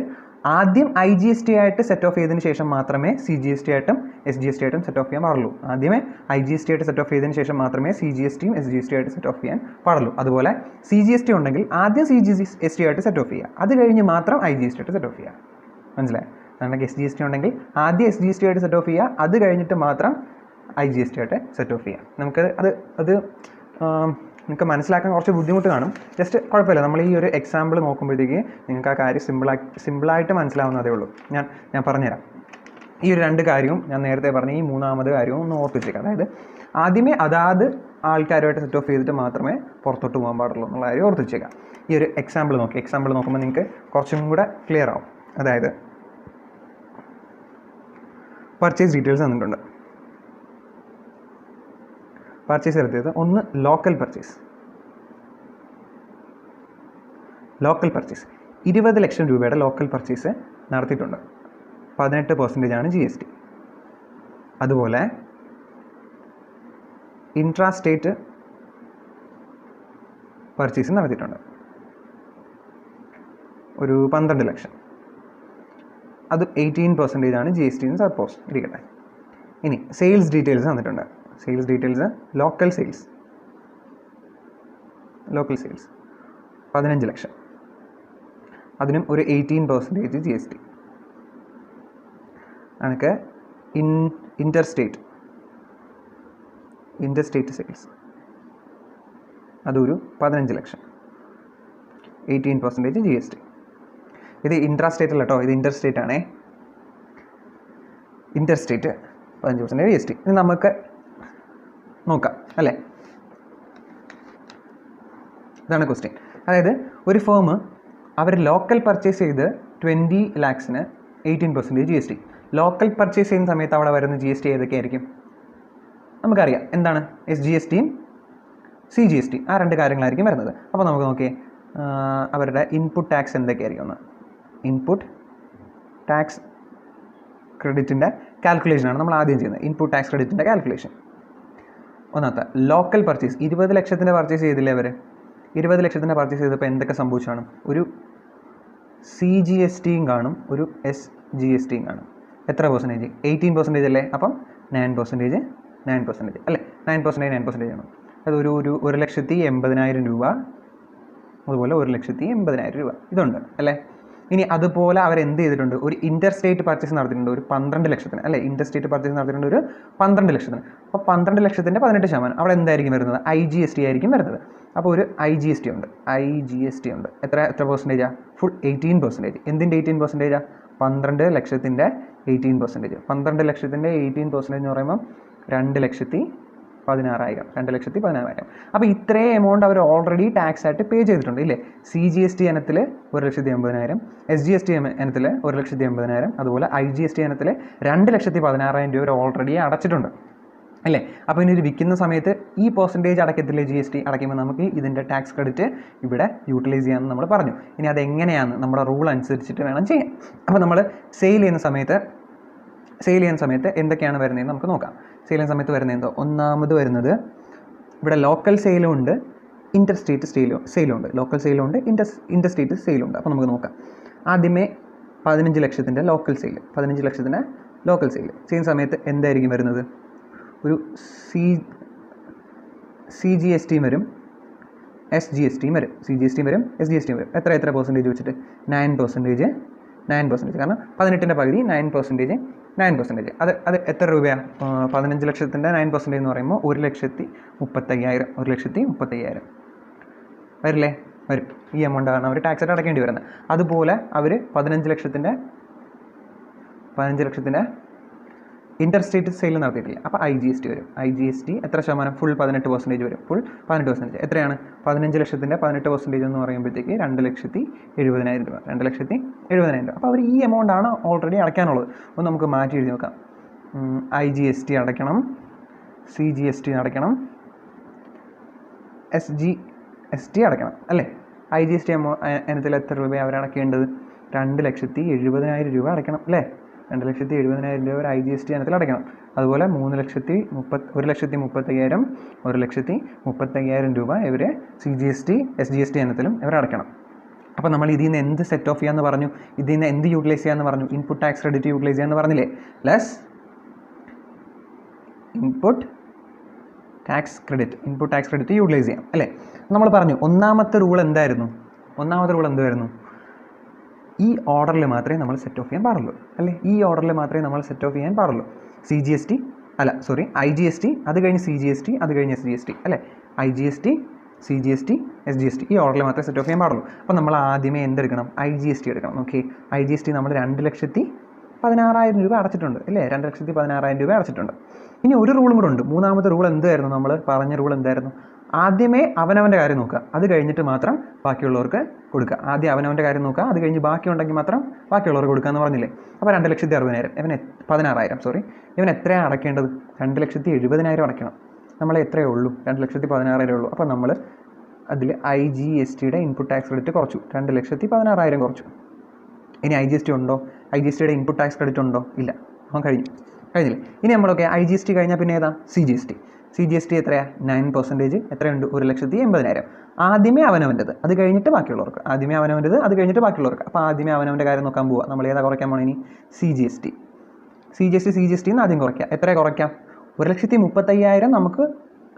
ആദ്യം IGST ആയിട്ട് സെറ്റ് ഓഫ് ചെയ്തതിന് ശേഷം മാത്രമേ CGST ആയിട്ടും SGST ആയിട്ടും സെറ്റ് ഓഫ് ചെയ്യാൻ പാടുള്ളൂ. ആദ്യമേ IGST ആയിട്ട് സെറ്റ് ഓഫ് ചെയ്തതിന് ശേഷം മാത്രമേ CGSTയും SGST ആയിട്ട് സെറ്റ് ഓഫ് ചെയ്യാൻ പാടുള്ളൂ. അതുപോലെ CGST ഉണ്ടെങ്കിൽ ആദ്യം CGST ആയിട്ട് സെറ്റ് ഓഫ് ചെയ്യുക, അത് കഴിഞ്ഞ് മാത്രം IGST ആയിട്ട് സെറ്റ് ഓഫ് ചെയ്യുക. മനസ്സിലായി? നമുക്ക് SGST ഉണ്ടെങ്കിൽ ആദ്യം SGST ആയിട്ട് സെറ്റ് ഓഫ് ചെയ്യുക, അത് കഴിഞ്ഞിട്ട് മാത്രം IGST ആയിട്ട് സെറ്റ് ഓഫ് ചെയ്യുക. നമുക്ക് അത് നിങ്ങൾക്ക് മനസ്സിലാക്കാൻ കുറച്ച് ബുദ്ധിമുട്ട് കാണും. ജസ്റ്റ് കുഴപ്പമില്ല, നമ്മൾ ഈ ഒരു എക്സാമ്പിൾ നോക്കുമ്പോഴത്തേക്ക് നിങ്ങൾക്ക് ആ കാര്യം സിമ്പിളായിട്ട് മനസ്സിലാവുന്നതേ ഉള്ളൂ. ഞാൻ പറഞ്ഞുതരാം. ഈ ഒരു രണ്ട് കാര്യവും ഞാൻ നേരത്തെ പറഞ്ഞ ഈ മൂന്നാമത് കാര്യവും ഒന്ന് ഓർത്ത് വെച്ചേക്കാം. അതായത് ആദ്യമേ അതാത് ആൾക്കാരുമായിട്ട് സെറ്റ് ഓഫ് ചെയ്തിട്ട് മാത്രമേ പുറത്തോട്ട് പോകാൻ പാടുള്ളൂ എന്നുള്ള കാര്യം ഓർത്ത് വെച്ചേക്കാം. ഈ ഒരു എക്സാമ്പിൾ നോക്കുമ്പോൾ നിങ്ങൾക്ക് കുറച്ചും കൂടെ ക്ലിയർ ആവും. അതായത് പർച്ചേസ് ഡീറ്റെയിൽസ് തന്നിട്ടുണ്ട്. പർച്ചേസ് നടത്തിയത് ഒന്ന് ലോക്കൽ പർച്ചേസ് 20 ലക്ഷം രൂപയുടെ ലോക്കൽ പർച്ചേസ് നടത്തിയിട്ടുണ്ട്. 18% GST. അതുപോലെ ഇൻട്രാ സ്റ്റേറ്റ് പർച്ചേസ് നടത്തിയിട്ടുണ്ട് ഒരു 12 ലക്ഷം. അത് 18% GST സപ്പോസ് ഇരിക്കട്ടെ. ഇനി സെയിൽസ് ഡീറ്റെയിൽസ് തന്നിട്ടുണ്ട്. സെയിൽസ് ഡീറ്റെയിൽസ് ലോക്കൽ സെയിൽസ് 15 ലക്ഷം. അതിനും ഒരു 18% GST. എനിക്ക് ഇൻ്റർസ്റ്റേറ്റ് സെയിൽസ് അതൊരു 15 ലക്ഷം, 18% GST. ഇത് ഇൻട്രാസ്റ്റേറ്റ് അല്ല കേട്ടോ, ഇത് ഇൻ്റർസ്റ്റേറ്റ് ആണേ. Interstate 15% GST. ഇനി നമുക്ക് നോക്കാം അല്ലേ? ഇതാണ് ക്വസ്റ്റ്യൻ. അതായത് ഒരു ഫേം അവർ ലോക്കൽ പർച്ചേസ് ചെയ്ത് 20 lakhsന് 18% GST. ലോക്കൽ പർച്ചേസ് ചെയ്യുന്ന സമയത്ത് അവിടെ വരുന്ന GST ഏതൊക്കെയായിരിക്കും നമുക്കറിയാം. എന്താണ്? SGSTയും CGST, ആ രണ്ട് കാര്യങ്ങളായിരിക്കും വരുന്നത്. അപ്പോൾ നമുക്ക് നോക്കിയേ, അവരുടെ ഇൻപുട്ട് ടാക്സ് എന്തൊക്കെയായിരിക്കും എന്ന്. ഇൻപുട്ട് ടാക്സ് ക്രെഡിറ്റിൻ്റെ കാൽക്കുലേഷനാണ് നമ്മൾ ആദ്യം ചെയ്യുന്നത്. ഇൻപുട്ട് ടാക്സ് ക്രെഡിറ്റിൻ്റെ കാൽക്കുലേഷൻ. ഒന്നാമത്തെ ലോക്കൽ പർച്ചേസ് 20 ലക്ഷത്തിൻ്റെ പർച്ചേസ് ചെയ്തില്ലേ അവർ? 20 ലക്ഷത്തിൻ്റെ പർച്ചേസ് ചെയ്തപ്പോൾ എന്തൊക്കെ സംഭവിച്ചാണ്? ഒരു CGSTയും കാണും, ഒരു SGSTയും കാണും. എത്ര പെർസെൻറ്റേജ്? 18% അല്ലേ? അപ്പം 9% അല്ലേ? 9% ആണ്. അത് ഒരു 1,80,000 രൂപ, അതുപോലെ 1,80,000 രൂപ ഇതുണ്ട് അല്ലേ? ഇനി അതുപോലെ അവരെന്ത് ചെയ്തിട്ടുണ്ട്? ഒരു ഇൻ്റർസ്റ്റേറ്റ് പർച്ചേസ് നടത്തിയിട്ടുണ്ട് ഒരു 12 ലക്ഷത്തിന് അല്ലേ? ഇൻ്റർസ്റ്റേറ്റ് പർച്ചേസ് നടത്തിയിട്ടുണ്ട് ഒരു 12 ലക്ഷത്തിന്. അപ്പോൾ 12 ലക്ഷത്തിൻ്റെ 18% അവിടെ എന്തായിരിക്കും വരുന്നത്? IGST ആയിരിക്കും വരുന്നത്. അപ്പോൾ ഒരു IGST ഉണ്ട്. എത്ര പെർസെൻറ്റേജാണ്? ഫുൾ 18%. എന്തിൻ്റെ 18%? 12 ലക്ഷത്തിൻ്റെ 18%. 12 ലക്ഷത്തിൻ്റെ 18% എന്ന് പറയുമ്പം 2,16,000. അപ്പോൾ ഇത്രയും എമൗണ്ട് അവർ ഓൾറെഡി ടാക്സ് ആയിട്ട് പേ ചെയ്തിട്ടുണ്ട് ഇല്ലേ? CGST ഇനത്തിൽ 1,80,000, SGST ഇനത്തിൽ 1,80,000, അതുപോലെ IGST ഇനത്തിൽ 2,16,000 രൂപ ഓൾറെഡി അടച്ചിട്ടുണ്ട് അല്ലേ? അപ്പോൾ ഇനി ഒരു വിൽക്കുന്ന സമയത്ത് ഈ പെർസെൻറ്റേജ് അടയ്ക്കത്തില്ലേ? GST അടയ്ക്കുമ്പോൾ നമുക്ക് ഇതിൻ്റെ ടാക്സ് ക്രെഡിറ്റ് ഇവിടെ യൂട്ടിലൈസ് ചെയ്യാമെന്ന് നമ്മൾ പറഞ്ഞു. ഇനി അതെങ്ങനെയാണ്? നമ്മുടെ റൂൾ അനുസരിച്ചിട്ട് വേണം ചെയ്യാൻ. അപ്പോൾ നമ്മൾ സെയിൽ ചെയ്യുന്ന സമയത്ത് എന്തൊക്കെയാണ് വരുന്നതെന്ന് നമുക്ക് നോക്കാം. സെയിൽ ചെയ്യുന്ന സമയത്ത് വരുന്നത് എന്തോ? ഒന്നാമത് വരുന്നത് ഇവിടെ ലോക്കൽ സെയിലും ഉണ്ട്, ഇൻ്റർസ്റ്റേറ്റ് സെയിലും ഉണ്ട്. ലോക്കൽ സെയിലും ഉണ്ട്, ഇൻ്റർസ്റ്റേറ്റ് സെയിലും ഉണ്ട്. അപ്പോൾ നമുക്ക് നോക്കാം. ആദ്യമേ 15 ലക്ഷത്തിൻ്റെ ലോക്കൽ സെയിൽ ചെയ്യുന്ന സമയത്ത് എന്തായിരിക്കും വരുന്നത്? ഒരു CGST വരും, SGST വരും, SGST വരും. എത്ര പെർസെൻറ്റേജ് വെച്ചിട്ട്? 9%. കാരണം 18ൻ്റെ പകുതി 9%. അത് എത്ര രൂപയാണ്? 15 ലക്ഷത്തിൻ്റെ 9% എന്ന് പറയുമ്പോൾ 1,35,000 വരില്ലേ? വരും. ഈ എമൗണ്ടാണ് അവർ ടാക്സ് ആയിട്ട് അടയ്ക്കേണ്ടി വരുന്നത്. അതുപോലെ അവർ 15 ലക്ഷത്തിൻ്റെ ഇൻ്റർ സ്റ്റേറ്റ് സെയിൽ നടത്തിയിട്ടില്ല. അപ്പോൾ IGST വരും. IGST എത്ര ശതമാനം? ഫുൾ 18% വരും. ഫുൾ 18%. എത്രയാണ്? 15 ലക്ഷത്തിൻ്റെ 18% എന്ന് പറയുമ്പോഴത്തേക്ക് 2,70,000 രൂപ. 2,70,000 രൂപ. അപ്പോൾ അവർ ഈ എമൗണ്ടാണ് ഓൾറെഡി അടയ്ക്കാനുള്ളത്. ഒന്ന് നമുക്ക് മാറ്റി എഴുതി നോക്കാം. IGST അടയ്ക്കണം, CGST അടയ്ക്കണം, SGST അടയ്ക്കണം അല്ലേ? IGST ഇനത്തിൽ എത്ര രൂപയാണ് അവർ അടയ്ക്കേണ്ടത്? 2,70,000 രൂപ അടയ്ക്കണം അല്ലേ? 2,70,000 രൂപ ഒരു IGST ഇനത്തിൽ അടയ്ക്കണം. അതുപോലെ 1,30,000 1,30,000 രൂപ ഇവർ CGST SGST ഇനത്തിലും ഇവർ അടയ്ക്കണം. അപ്പോൾ നമ്മൾ ഇതിൽ നിന്ന് എന്ത് സെറ്റ് ഓഫ് ചെയ്യാമെന്ന് പറഞ്ഞു? ഇതിൽ നിന്ന് എന്ത് യൂട്ടിലൈസ് ചെയ്യാമെന്ന് പറഞ്ഞു? ഇൻപുട്ട് ടാക്സ് ക്രെഡിറ്റ് യൂട്ടിലൈസ് ചെയ്യാമെന്ന് പറഞ്ഞില്ലേ? Less input tax credit utilise ചെയ്യാം അല്ലേ? നമ്മൾ പറഞ്ഞു ഒന്നാമത്തെ റൂൾ എന്തായിരുന്നു? ഈ ഓർഡറിൽ മാത്രമേ നമ്മൾ സെറ്റ് ഓഫ് ചെയ്യാൻ പാടുള്ളൂ അല്ലേ? ഈ ഓർഡറിൽ മാത്രമേ നമ്മൾ സെറ്റ് ഓഫ് ചെയ്യാൻ പാടുള്ളൂ. IGST, അത് കഴിഞ്ഞ് CGST, അത് കഴിഞ്ഞ് SGST അല്ലേ? IGST, CGST, SGST ഈ ഓർഡറിൽ മാത്രമേ സെറ്റ് ഓഫ് ചെയ്യാൻ പാടുള്ളൂ. അപ്പോൾ നമ്മൾ ആദ്യമേ എന്തെടുക്കണം? IGST എടുക്കണം. ഓക്കെ, IGST നമ്മൾ 2,16,000 രൂപ അടച്ചിട്ടുണ്ട് അല്ലേ? 2,16,000 രൂപ അടച്ചിട്ടുണ്ട്. ഇനി ഒരു റൂളും കൂടെ ഉണ്ട്. മൂന്നാമത്തെ റൂൾ എന്തായിരുന്നു? നമ്മൾ പറഞ്ഞ റൂൾ എന്തായിരുന്നു? ആദ്യമേ അവനവൻ്റെ കാര്യം നോക്കുക, അത് കഴിഞ്ഞിട്ട് മാത്രം ബാക്കിയുള്ളവർക്ക് കൊടുക്കുക. ആദ്യം അവനവൻ്റെ കാര്യം നോക്കുക, അത് കഴിഞ്ഞ് ബാക്കി ഉണ്ടെങ്കിൽ മാത്രം ബാക്കിയുള്ളവർക്ക് കൊടുക്കുക എന്ന് പറഞ്ഞില്ലേ? അപ്പോൾ 2,60,000 ഇവൻ എത്രയാണ് അടയ്ക്കേണ്ടത്? 2,70,000 അടയ്ക്കണം. നമ്മൾ എത്രയേ ഉള്ളൂ? 2,16,000 ഉള്ളൂ. അപ്പോൾ നമ്മൾ അതിൽ IGSTയുടെ ഇൻപുട്ട് ടാക്സ് ക്രെഡിറ്റ് കുറച്ചു, 2,16,000 കുറച്ചു. ഇനി IGST ഉണ്ടോ? IGSTയുടെ ഇൻപുട്ട് ടാക്സ് ക്രെഡിറ്റ് ഉണ്ടോ? ഇല്ല. അവൻ കഴിഞ്ഞില്ലേ? ഇനി നമ്മളൊക്കെ IGST കഴിഞ്ഞാൽ പിന്നെ ഏതാ? CGST എത്രയാണ്? 9%. എത്രയുണ്ട്? 1,80,000. ആദ്യമേ അവനവൻ്റെത്, അത് കഴിഞ്ഞിട്ട് ബാക്കിയുള്ളവർക്ക്. അപ്പോൾ ആദ്യമേ അവനവൻ്റെ കാര്യം നോക്കാൻ പോവുക. നമ്മൾ ഏതാ കുറയ്ക്കാൻ പോകണം? ഇനി CGST എന്ന് ആദ്യം കുറയ്ക്കുക. എത്ര കുറയ്ക്കാം? 1,30,000 നമുക്ക്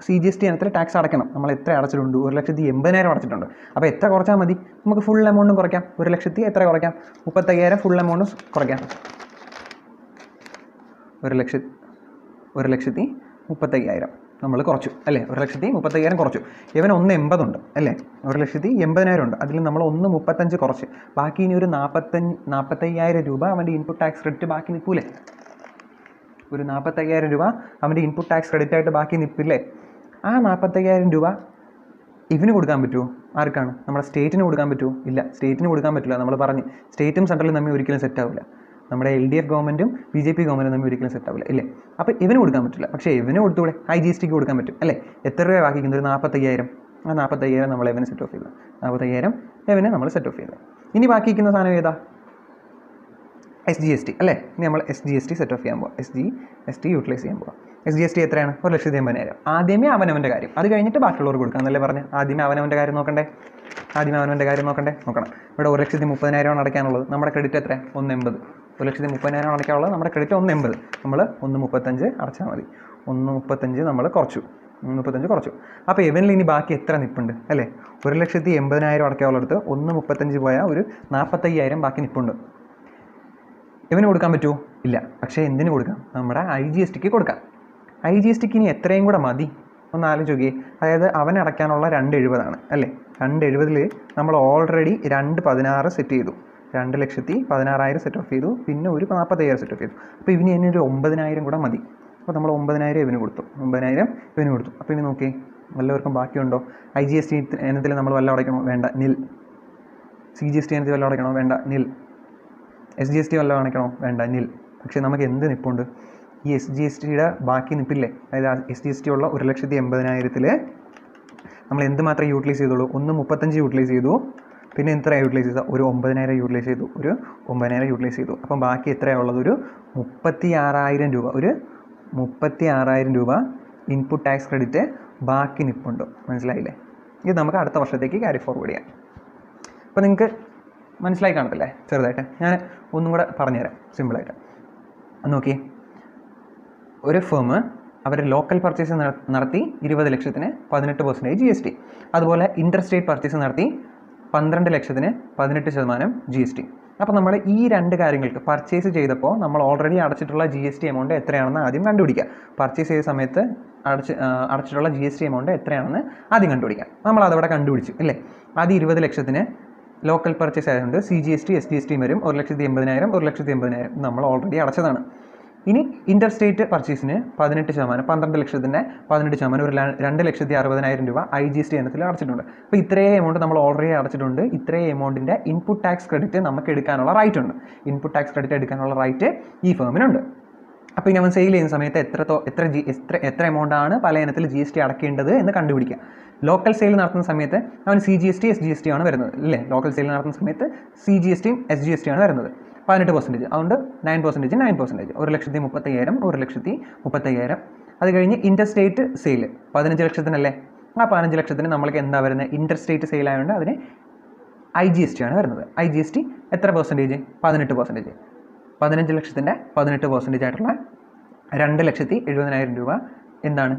CGST ഇനത്തിൽ ടാക്സ് അടയ്ക്കണം. നമ്മൾ എത്ര അടച്ചിട്ടുണ്ട്? 1,80,000 അടച്ചിട്ടുണ്ട്. അപ്പോൾ എത്ര കുറച്ചാൽ മതി? നമുക്ക് ഫുൾ എമൗണ്ടും കുറയ്ക്കാം. 1,00,000 എത്ര കുറയ്ക്കാം? 30,000 ഫുൾ എമൗണ്ടും കുറയ്ക്കാം. 1,30,000 നമ്മൾ കുറച്ചു അല്ലേ? 1,30,000 കുറച്ചു. ഇവന് 1,80,000 ഉണ്ട് അല്ലേ? 1,80,000 ഉണ്ട്. അതിൽ നമ്മൾ 1,35 കുറച്ച്, ബാക്കി ഇനി ഒരു 40,000 രൂപ അവൻ്റെ ഇൻപുട്ട് ടാക്സ് ക്രെഡിറ്റ് ബാക്കി നിൽക്കൂലേ? ഒരു 40,000 രൂപ അവൻ്റെ ഇൻപുട്ട് ടാക്സ് ക്രെഡിറ്റ് ആയിട്ട് ബാക്കി നിൽപ്പില്ലേ? ആ 40,000 രൂപ ഇവന് കൊടുക്കാൻ പറ്റുമോ? ആർക്കാണ്? നമ്മുടെ സ്റ്റേറ്റിന് കൊടുക്കാൻ പറ്റുമോ? ഇല്ല, സ്റ്റേറ്റിന് കൊടുക്കാൻ പറ്റില്ല. നമ്മൾ പറഞ്ഞ് സ്റ്റേറ്റും സെൻട്രലും തമ്മിൽ ഒരിക്കലും സെറ്റ് ആവില്ല. നമ്മുടെ LDF ഗവൺമെൻറ്റും BJP ഗവൺമെൻറ്റും തമ്മിൽ ഒരിക്കലും സെറ്റ് ആവില്ല ഇല്ലേ? അപ്പോൾ ഇവന് കൊടുക്കാൻ പറ്റില്ല. പക്ഷേ ഇവന് കൊടുത്തൂടെ? IGSTക്ക് കൊടുക്കാൻ പറ്റും അല്ലേ? എത്ര രൂപ ബാക്കിക്കുന്നത്? ഒരു 40,000. ആ 40,000 നമ്മൾ ഇവന് സെറ്റ് ഓഫ് ചെയ്തു. 40,000 ഇവന് നമ്മൾ സെറ്റ് ഓഫ് ചെയ്തു. ഇനി ബാക്കിയിരിക്കുന്ന സാധനം ഏതാ? SGST അല്ലേ? ഇനി നമ്മൾ SGST സെറ്റ് ഓഫ് ചെയ്യാൻ പോകാം. SGST യൂട്ടിലൈസ് ചെയ്യാൻ പോകാം. SGST എത്രയാണ്? 1,80,000. ആദ്യമേ അവനവൻ്റെ കാര്യം, അത് കഴിഞ്ഞിട്ട് ബാക്കിയുള്ളവർ കൊടുക്കാം എന്നല്ലേ പറഞ്ഞ്? ആദ്യമേ അവനവൻ്റെ കാര്യം നോക്കണ്ടേ? നോക്കണം. ഇവിടെ 1,30,000 അടയ്ക്കാനുള്ളത്. നമ്മുടെ ക്രെഡിറ്റ് എത്ര? 1,80,000. 1,30,000 അടയ്ക്കാനുള്ളത്. നമ്മുടെ ക്രെഡിറ്റ് 1,80,000. നമ്മൾ 1,35 അടച്ചാൽ മതി. 1,35 നമ്മൾ കുറച്ചു. അപ്പോൾ ഇവനിൽ ഇനി ബാക്കി എത്ര നിൽപ്പുണ്ട് അല്ലേ? 1,80,000 അടയ്ക്കാനുള്ളടുത്ത് 1,35 പോയാൽ ഒരു 45,000 ബാക്കി നിൽപ്പുണ്ട്. ഇവന് കൊടുക്കാൻ പറ്റുമോ? ഇല്ല. പക്ഷേ എന്തിനു കൊടുക്കാം? നമ്മുടെ IGSTക്ക് കൊടുക്കാം. IGSTക്ക് ഇനി എത്രയും കൂടെ മതി? ഒന്ന് ആലോചിച്ച് നോക്കിയേ. അതായത് അവൻ അടയ്ക്കാനുള്ള 2,70,000 അല്ലേ? 2,70,000 നമ്മൾ ഓൾറെഡി 2,16 സെറ്റ് ചെയ്തു. 2,16,000 സെറ്റ് ഓഫ് ചെയ്തു. പിന്നെ ഒരു 40,000 സെറ്റ് ഓഫ് ചെയ്തു. അപ്പോൾ ഇവന് ഇനി ഒരു 9,000 കൂടെ മതി. അപ്പോൾ നമ്മൾ 9,000 ഇവന് കൊടുത്തു. അപ്പോൾ ഇനി നോക്കിയേ, വല്ലവർക്കും ബാക്കിയുണ്ടോ? IGST ഇനത്തിൽ നമ്മൾ വല്ല അടയ്ക്കണോ? വേണ്ട, നിൽ. CGST ഇനത്തിൽ വല്ല അടയ്ക്കണോ? വേണ്ട, നിൽ. SGST വല്ല അടയ്ക്കണോ? വേണ്ട, നിൽ. പക്ഷേ നമുക്ക് എന്ത് നിൽപ്പുണ്ട്? ഈ SGSTയുടെ ബാക്കി നിൽപ്പില്ലേ? അതായത് SGST ഉള്ള 1,80,000 നമ്മൾ എന്ത് മാത്രമേ യൂട്ടിലൈസ് ചെയ്തുള്ളൂ? 1,35 യൂട്ടിലൈസ് ചെയ്തു. പിന്നെ എത്ര യൂട്ടിലൈസ് ചെയ്താൽ? ഒരു 9,000 യൂട്ടിലൈസ് ചെയ്തു. അപ്പം ബാക്കി എത്രയാണ് ഉള്ളത്? ഒരു 36,000 രൂപ. ഒരു 36,000 രൂപ ഇൻപുട്ട് ടാക്സ് ക്രെഡിറ്റ് ബാക്കി നിൽപ്പുണ്ട്. മനസ്സിലായില്ലേ? ഇത് നമുക്ക് അടുത്ത വർഷത്തേക്ക് ക്യാരി ഫോർവേഡ് ചെയ്യാം. അപ്പോൾ നിങ്ങൾക്ക് മനസ്സിലായി കാണത്തില്ലേ? ചെറുതായിട്ട് ഞാൻ ഒന്നും കൂടെ പറഞ്ഞുതരാം സിമ്പിളായിട്ട്. നോക്കി, ഒരു ഫേം അവർ ലോക്കൽ പർച്ചേസ് നടത്തി 20 ലക്ഷത്തിന് 18% GST. അതുപോലെ ഇൻ്റർ സ്റ്റേറ്റ് പർച്ചേസ് നടത്തി 12 ലക്ഷത്തിന് 18% GST. അപ്പോൾ നമ്മൾ ഈ രണ്ട് കാര്യങ്ങൾക്ക് പർച്ചേസ് ചെയ്തപ്പോൾ നമ്മൾ ഓൾറെഡി അടച്ചിട്ടുള്ള GST എമൗണ്ട് എത്രയാണെന്ന് ആദ്യം കണ്ടുപിടിക്കുക. പർച്ചേസ് ചെയ്ത സമയത്ത് അടച്ചിട്ടുള്ള GST എമൗണ്ട് എത്രയാണെന്ന് ആദ്യം കണ്ടുപിടിക്കാം. നമ്മൾ അതവിടെ കണ്ടുപിടിച്ചു ഇല്ലേ? ആദ്യം 20 ലക്ഷത്തിന് ലോക്കൽ പർച്ചേസ് ആയതുകൊണ്ട് CGST SGST വരും. 1,80,000 1,80,000 നമ്മൾ ഓൾറെഡി അടച്ചതാണ്. ഇനി ഇൻ്റർ സ്റ്റേറ്റ് പർച്ചേസിന് 18%, 12 ലക്ഷത്തിൻ്റെ 18%, ഒരു 2,60,000 രൂപ IGST ഇനത്തിൽ അടച്ചിട്ടുണ്ട്. അപ്പോൾ ഇത്രയും എമൗണ്ട് നമ്മൾ ഓൾറെഡി അടച്ചിട്ടുണ്ട്. ഇത്രയും എമൗണ്ടിൻ്റെ ഇൻപുട്ട് ടാക്സ് ക്രെഡിറ്റ് നമുക്ക് എടുക്കാനുള്ള റൈറ്റ് ഉണ്ട്. ഇൻപുട്ട് ടാക്സ് ക്രെഡിറ്റ് എടുക്കാനുള്ള റൈറ്റ് ഈ ഫേമിനുണ്ട്. അപ്പോൾ ഇനി അവൻ സെയിൽ ചെയ്യുന്ന സമയത്ത് എത്ര എമൗണ്ടാണ് പല ഇനത്തിൽ GST അടക്കേണ്ടത് എന്ന് കണ്ടുപിടിക്കുക. ലോക്കൽ സെയിൽ നടത്തുന്ന സമയത്ത് അവൻ CGST SGST ആണ് വരുന്നത് അല്ലേ. ലോക്കൽ സെയിൽ നടത്തുന്ന സമയത്ത് CGSTയും SGST ആണ് വരുന്നത്. 18%, അതുകൊണ്ട് 9%, 9%, 1,30,000, 1,30,000. അത് കഴിഞ്ഞ് ഇൻ്റർ സ്റ്റേറ്റ് സെയിൽ 15 ലക്ഷത്തിനല്ലേ. ആ 15 ലക്ഷത്തിന് നമ്മൾക്ക് എന്താ വരുന്നത്, ഇൻ്റർ സ്റ്റേറ്റ് സെയിൽ ആയതുകൊണ്ട് അതിന് IGST ആണ് വരുന്നത്. IGST എത്ര പെർസെൻറ്റേജ്, 18%. 15 ലക്ഷത്തിൻ്റെ 18% ആയിട്ടുള്ള 2,70,000 രൂപ എന്താണ്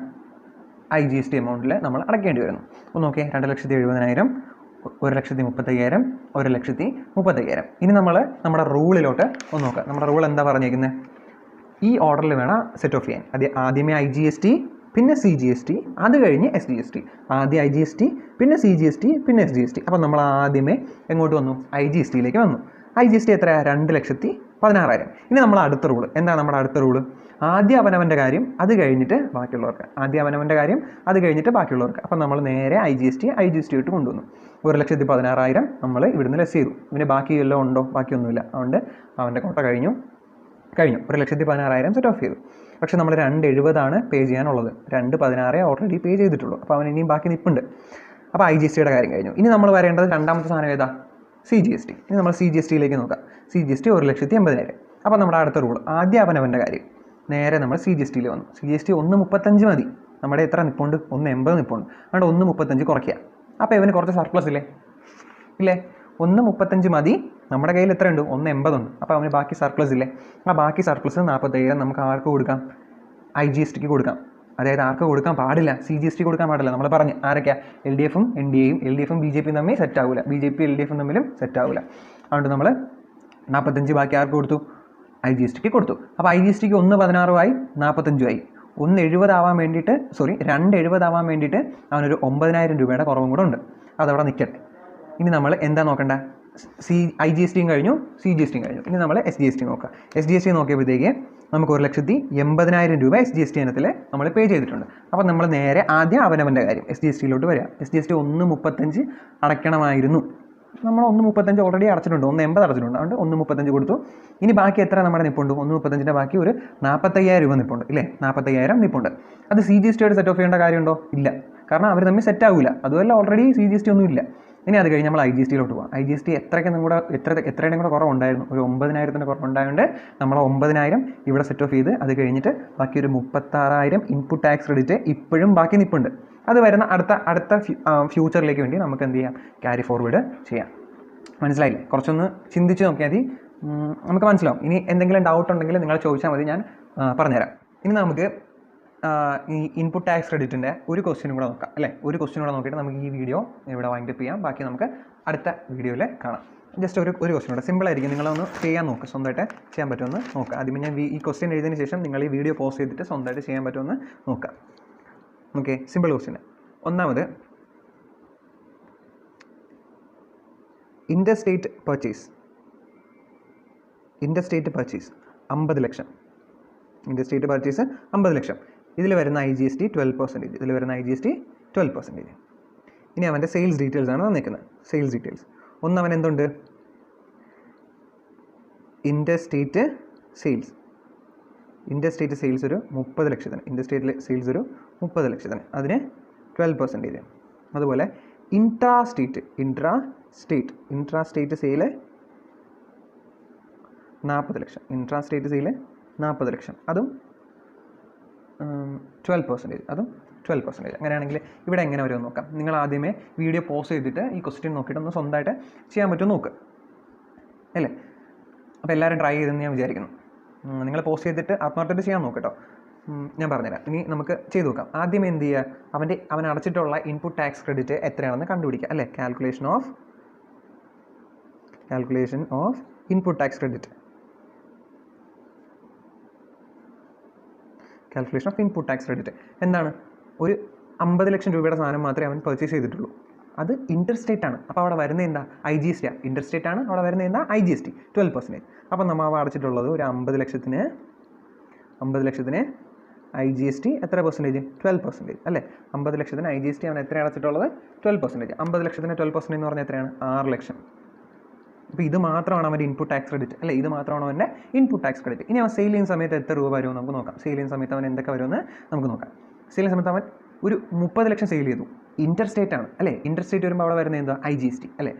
IGST എമൗണ്ടിൽ നമ്മൾ അടയ്ക്കേണ്ടി വരുന്നു. അപ്പോൾ നോക്കിയേ, 2,70,000, 1,30,000, 1,30,000. ഇനി നമ്മൾ നമ്മുടെ റൂളിലോട്ട് ഒന്ന് നോക്കാം. നമ്മുടെ റൂൾ എന്താ പറഞ്ഞേക്കുന്നത്, ഈ ഓർഡറിൽ വേണം സെറ്റ് ഓഫ് ചെയ്യാൻ. ആദ്യമേ IGST, പിന്നെ CGST, അത് കഴിഞ്ഞ് SGST. ആദ്യം IGST, പിന്നെ CGST, പിന്നെ SGST. അപ്പോൾ നമ്മൾ ആദ്യമേ എങ്ങോട്ട് വന്നു, IGSTയിലേക്ക് വന്നു. IGST എത്രയാണ്, 2,16,000. ഇനി നമ്മൾ അടുത്ത റൂള് എന്താണ്, നമ്മുടെ അടുത്ത റൂള് ആദ്യം അവനവൻ്റെ കാര്യം, അത് കഴിഞ്ഞിട്ട് ബാക്കിയുള്ളവർക്ക്. ആദ്യം അവനവൻ്റെ കാര്യം, അത് കഴിഞ്ഞിട്ട് ബാക്കിയുള്ളവർക്ക്. അപ്പം നമ്മൾ നേരെ IGST ഇട്ട് കൊണ്ടുവന്നു. 1,16,000 നമ്മൾ ഇവിടുന്ന് ലെസ് ചെയ്തു. ഇവന് ബാക്കി എല്ലാം ഉണ്ടോ, ബാക്കിയൊന്നുമില്ല. അതുകൊണ്ട് അവൻ്റെ കോട്ട കഴിഞ്ഞു. 1,16,000 സെറ്റ് ഓഫ് ചെയ്തു. പക്ഷേ നമ്മൾ 2,70,000 പേ ചെയ്യാനുള്ളത്. 2,16 ഓൾറെഡി പേ ചെയ്തിട്ടുള്ളൂ. അപ്പോൾ അവൻ ഇനിയും ബാക്കി നിൽപ്പുണ്ട്. അപ്പോൾ IGSTയുടെ കാര്യം കഴിഞ്ഞു. ഇനി നമ്മൾ വരേണ്ടത് രണ്ടാമത്തെ സാധനം ഏതാ, CGST. ഇനി നമ്മൾ CGSTയിലേക്ക് നോക്കാം. CGST 1,80,000. അപ്പോൾ നമ്മുടെ അടുത്ത റൂൾ ആദ്യം അവനവൻ്റെ കാര്യം, നേരെ നമ്മൾ CGSTയിൽ വന്നു. CGST 1,35 മതി. നമ്മുടെ എത്ര നിൽപ്പുണ്ട്, 1,80 നിൽപ്പുണ്ട്. അതുകൊണ്ട് 1,35 കുറയ്ക്കുക. അപ്പോൾ ഇവന് കുറച്ച് സർപ്ലസ് ഇല്ലേ, 1,35 മതി. നമ്മുടെ കയ്യിൽ എത്ര ഉണ്ട്, 1,80 ഉണ്ട്. അപ്പോൾ അവന് ബാക്കി സർപ്ലസ് ഇല്ലേ. ആ ബാക്കി സർപ്ലസ് 40,000 നമുക്ക് ആർക്ക് കൊടുക്കാം, IGSTക്ക് കൊടുക്കാം. അതായത് ആർക്ക് കൊടുക്കാൻ പാടില്ല, CGST കൊടുക്കാൻ പാടില്ല. നമ്മൾ പറഞ്ഞു ആരൊക്കെയാണ്, LDFും NDAയും. LDFും BJPയും തമ്മിൽ സെറ്റ് ആവില്ല, BJP LDFും തമ്മിലും സെറ്റ് ആവില്ല. അതുകൊണ്ട് നമ്മൾ 45 ബാക്കി ആർക്ക് കൊടുത്തു, IGSTക്ക് കൊടുത്തു. അപ്പോൾ IGSTക്ക് 1,16 45 1,70 ആവാൻ വേണ്ടിയിട്ട് 2,70 ആവാൻ വേണ്ടിയിട്ട് അവനൊരു 9,000 രൂപയുടെ കുറവും കൂടെ ഉണ്ട്. അതവിടെ നിൽക്കട്ടെ. ഇനി നമ്മൾ എന്താ നോക്കണ്ട, IGSTയും കഴിഞ്ഞു, CGSTയും കഴിഞ്ഞു. ഇനി നമ്മൾ SGST നോക്കാം. SGST നോക്കിയപ്പോഴത്തേക്ക് നമുക്ക് 1,80,000 രൂപ SGST ഇനത്തിൽ നമ്മൾ പേ ചെയ്തിട്ടുണ്ട്. അപ്പോൾ നമ്മൾ നേരെ ആദ്യം അവനവൻ്റെ കാര്യം SGSTയിലോട്ട് വരിക. SGST 1,35 അടയ്ക്കണമായിരുന്നു. നമ്മൾ 1,35 ഓൾറെഡി അടച്ചിട്ടുണ്ട്, 1,80 അടച്ചിട്ടുണ്ട്. അതുകൊണ്ട് 1,35 കൊടുത്തു. ഇനി ബാക്കി എത്ര നമ്മുടെ നിൽപ്പുണ്ട്, 1,35ൻ്റെ ബാക്കി ഒരു 45,000 രൂപ നിൽപ്പുണ്ട് ഇല്ലേ. 40,000 നിൽപ്പുണ്ട്. അത് CGSTയോട് സെറ്റ് ഓഫ് ചെയ്യേണ്ട കാര്യമുണ്ടോ, ഇല്ല. കാരണം അവർ തമ്മിൽ സെറ്റ് ആവില്ല. അതുമല്ല ഓൾറെഡി CGST ഒന്നും ഇല്ല. ഇനി അത് കഴിഞ്ഞ് നമ്മൾ IGSTയിലോട്ട് പോകാം. IGST എത്രയുടെയും കൂടെ കുറവുണ്ടായിരുന്നു, ഒരു 9,000 കുറവുണ്ടായതുകൊണ്ട് നമ്മൾ 9,000 ഇവിടെ സെറ്റ് ഓഫ് ചെയ്ത് അത് കഴിഞ്ഞിട്ട് ബാക്കി ഒരു 36,000 ഇൻപുട്ട് ടാക്സ് ക്രെഡിറ്റ് ഇപ്പോഴും ബാക്കി നിൽപ്പുണ്ട്. അത് വരുന്ന അടുത്ത ഫ്യൂച്ചറിലേക്ക് വേണ്ടി നമുക്ക് എന്ത് ചെയ്യാം, ക്യാരി ഫോർവേഡ് ചെയ്യാം. മനസ്സിലായില്ലേ, കുറച്ചൊന്ന് ചിന്തിച്ച് നോക്കിയാൽ മതി, നമുക്ക് മനസ്സിലാവും. ഇനി എന്തെങ്കിലും ഡൗട്ട് ഉണ്ടെങ്കിൽ നിങ്ങൾ ചോദിച്ചാൽ മതി, ഞാൻ പറഞ്ഞുതരാം. ഇനി നമുക്ക് ഈ ഇൻപുട്ട് ടാക്സ് ക്രെഡിറ്റിൻ്റെ ഒരു ക്വസ്റ്റ്യനും കൂടെ നോക്കാം അല്ലേ. ഒരു ക്വസ്റ്റ്യൻ കൂടെ നോക്കിയിട്ട് നമുക്ക് ഈ വീഡിയോ ഇവിടെ വൈൻഡപ്പ് ചെയ്യാം. ബാക്കി നമുക്ക് അടുത്ത വീഡിയോയിൽ കാണാം. ജസ്റ്റ് ഒരു ക്വസ്റ്റ്യൻ കൂടെ സിമ്പിളായിരിക്കും, നിങ്ങളൊന്ന് ചെയ്യാൻ നോക്കുക, സ്വന്തമായിട്ട് ചെയ്യാൻ പറ്റുമെന്ന് നോക്കുക. ആദ്യമേ ഞാൻ ഈ ക്വസ്റ്റ്യൻ എഴുതിയതിന് ശേഷം നിങ്ങൾ ഈ വീഡിയോ പോസ്റ്റ് ചെയ്തിട്ട് സ്വന്തമായിട്ട് ചെയ്യാൻ പറ്റുമെന്ന് നോക്കുക. Okay, simple question. ഒന്നാമത്, ഇൻ്റർ സ്റ്റേറ്റ് പർച്ചേസ് 50 ലക്ഷം. ഇൻ്റർ സ്റ്റേറ്റ് പർച്ചേസ് 50 ലക്ഷം. ഇതിൽ വരുന്ന IGST 12%. ഇനി അവൻ്റെ സെയിൽസ് ഡീറ്റെയിൽസ് ആണ് തന്നിരിക്കുന്നത്. സെയിൽസ് ഡീറ്റെയിൽസ് ഒന്ന്, അവൻ എന്തുണ്ട്, ഇൻ്റർ സ്റ്റേറ്റ് സെയിൽസ് ഒരു 30 ലക്ഷത്തിന്. ഇൻ്റർ സ്റ്റേറ്റ് സെയിൽസ് ഒരു 30 ലക്ഷത്തിന്, അതിന് 12%. അതുപോലെ ഇൻട്രാ സ്റ്റേറ്റ് സെയിൽ 40 ലക്ഷം. ഇൻട്രാ സ്റ്റേറ്റ് സെയിൽ 40 ലക്ഷം, അതും 12%. അതും 12%. അങ്ങനെയാണെങ്കിൽ ഇവിടെ എങ്ങനെ വരുമെന്ന് നോക്കാം. നിങ്ങൾ ആദ്യമേ വീഡിയോ പോസ് ചെയ്തിട്ട് ഈ ക്വസ്റ്റ്യൻ നോക്കിയിട്ട് ഒന്ന് സ്വന്തമായിട്ട് ചെയ്യാൻ പറ്റുമോ നോക്കുക അല്ലേ. അപ്പോൾ എല്ലാവരും ട്രൈ ചെയ്തെന്ന് ഞാൻ വിചാരിക്കുന്നു. നിങ്ങൾ പോസ്റ്റ് ചെയ്തിട്ട് ആത്മാർത്ഥമായിട്ട് ചെയ്യാൻ നോക്കട്ടോ, ഞാൻ പറഞ്ഞുതരാം. ഇനി നമുക്ക് ചെയ്ത് നോക്കാം. ആദ്യം എന്ത് ചെയ്യുക, അവൻ അടച്ചിട്ടുള്ള ഇൻപുട്ട് ടാക്സ് ക്രെഡിറ്റ് എത്രയാണെന്ന് കണ്ടുപിടിക്കുക അല്ലേ. Calculation of input tax credit. എന്താണ്, ഒരു 50 ലക്ഷം രൂപയുടെ സാധനം മാത്രമേ അവൻ പർച്ചേസ് ചെയ്തിട്ടുള്ളൂ. അത് ഇൻ്റർ സ്റ്റേറ്റ് ആണ്. അപ്പോൾ അവിടെ വരുന്നത് എന്താ, IGST. ഇൻ്റർ സ്റ്റേറ്റ് ആണ്, അവിടെ വരുന്നത് എന്താ, IGST 12%. അപ്പോൾ നമ്മൾ അടച്ചിട്ടുള്ളത് ഒരു 50 ലക്ഷത്തിന് 50 ലക്ഷത്തിന് IGST എത്ര പെർസെൻറ്റേജ്? 12% അല്ലേ? 50 ലക്ഷത്തിന് IGST അവൻ എത്രയാണ് അടച്ചിട്ടുള്ളത്? 12%. 50 ലക്ഷത്തിന് 12% എന്ന് പറഞ്ഞാൽ എത്രയാണ്? 6 ലക്ഷം. അപ്പോൾ ഇത് മാത്രമാണ് അവൻ്റെ ഇൻപുട്ട് ടാക്സ് ക്രെഡിറ്റ് അല്ലേ? ഇത് മാത്രമാണ് അവൻ്റെ ഇൻപുട്ട് ടാക്സ് ക്രെഡിറ്റ്. ഇനി അവൻ സെയിൽ ചെയ്യുന്ന സമയത്ത് എത്ര രൂപ വരുമെന്ന് നമുക്ക് നോക്കാം. സെയിൽ ചെയ്യുന്ന സമയത്ത് അവൻ എന്തൊക്കെ വരുമെന്ന് നമുക്ക് നോക്കാം. സെയിൽ ചെയ്യുന്ന സമയത്ത് അവൻ ഒരു 30 ലക്ഷം സെയിൽ ചെയ്തു. ഇൻ്റർ സ്റ്റേറ്റ് ആണ് അല്ലേ? ഇൻ്റർ സ്റ്റേറ്റ് വരുമ്പോൾ അവിടെ വരുന്നത് എന്താ? IGST അല്ലേ?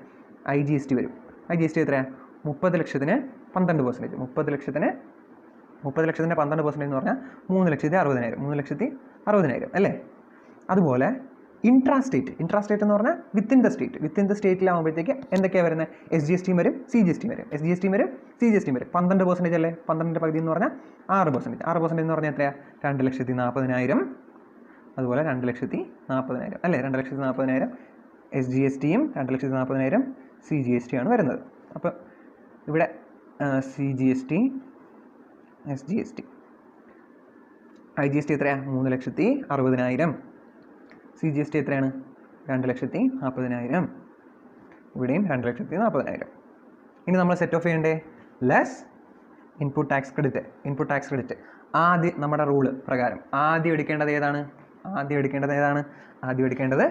IGST വരും. IGST എത്രയാണ്? 30 ലക്ഷത്തിന് 12%. 30 ലക്ഷത്തിന് 12% എന്ന് പറഞ്ഞാൽ 3,60,000. 3,60,000 അല്ലേ? അതുപോലെ ഇൻട്രാസ്റ്റേറ്റ് എന്ന് പറഞ്ഞാൽ വിത്തിൻ ദ സ്റ്റേറ്റിലാകുമ്പോഴത്തേക്ക് എന്തൊക്കെയാണ് വരുന്നത്? SGST വരും, CGST വരും. SGST വരും, CGST വരും. 12% അല്ലേ? 12 പകുതി എന്ന് പറഞ്ഞാൽ 6%. 6% എന്ന് പറഞ്ഞാൽ എത്രയാണ്? 2,40,000. അതുപോലെ 2,40,000 അല്ലേ? 2,40,000 SGSTയും 2,40,000 CGST ആണ് വരുന്നത്. അപ്പോൾ ഇവിടെ CGST, SGST, IGST എത്രയാണ്? 3,60,000. CGST എത്രയാണ്? 2,40,000. ഇവിടെയും 2,40,000. ഇനി നമ്മൾ സെറ്റ് ഓഫ് ചെയ്യേണ്ടേ? Less input tax credit. ആദ്യം നമ്മുടെ റൂള് പ്രകാരം ആദ്യം എടുക്കേണ്ടത് ഏതാണ്? ആദ്യം എടുക്കേണ്ടത്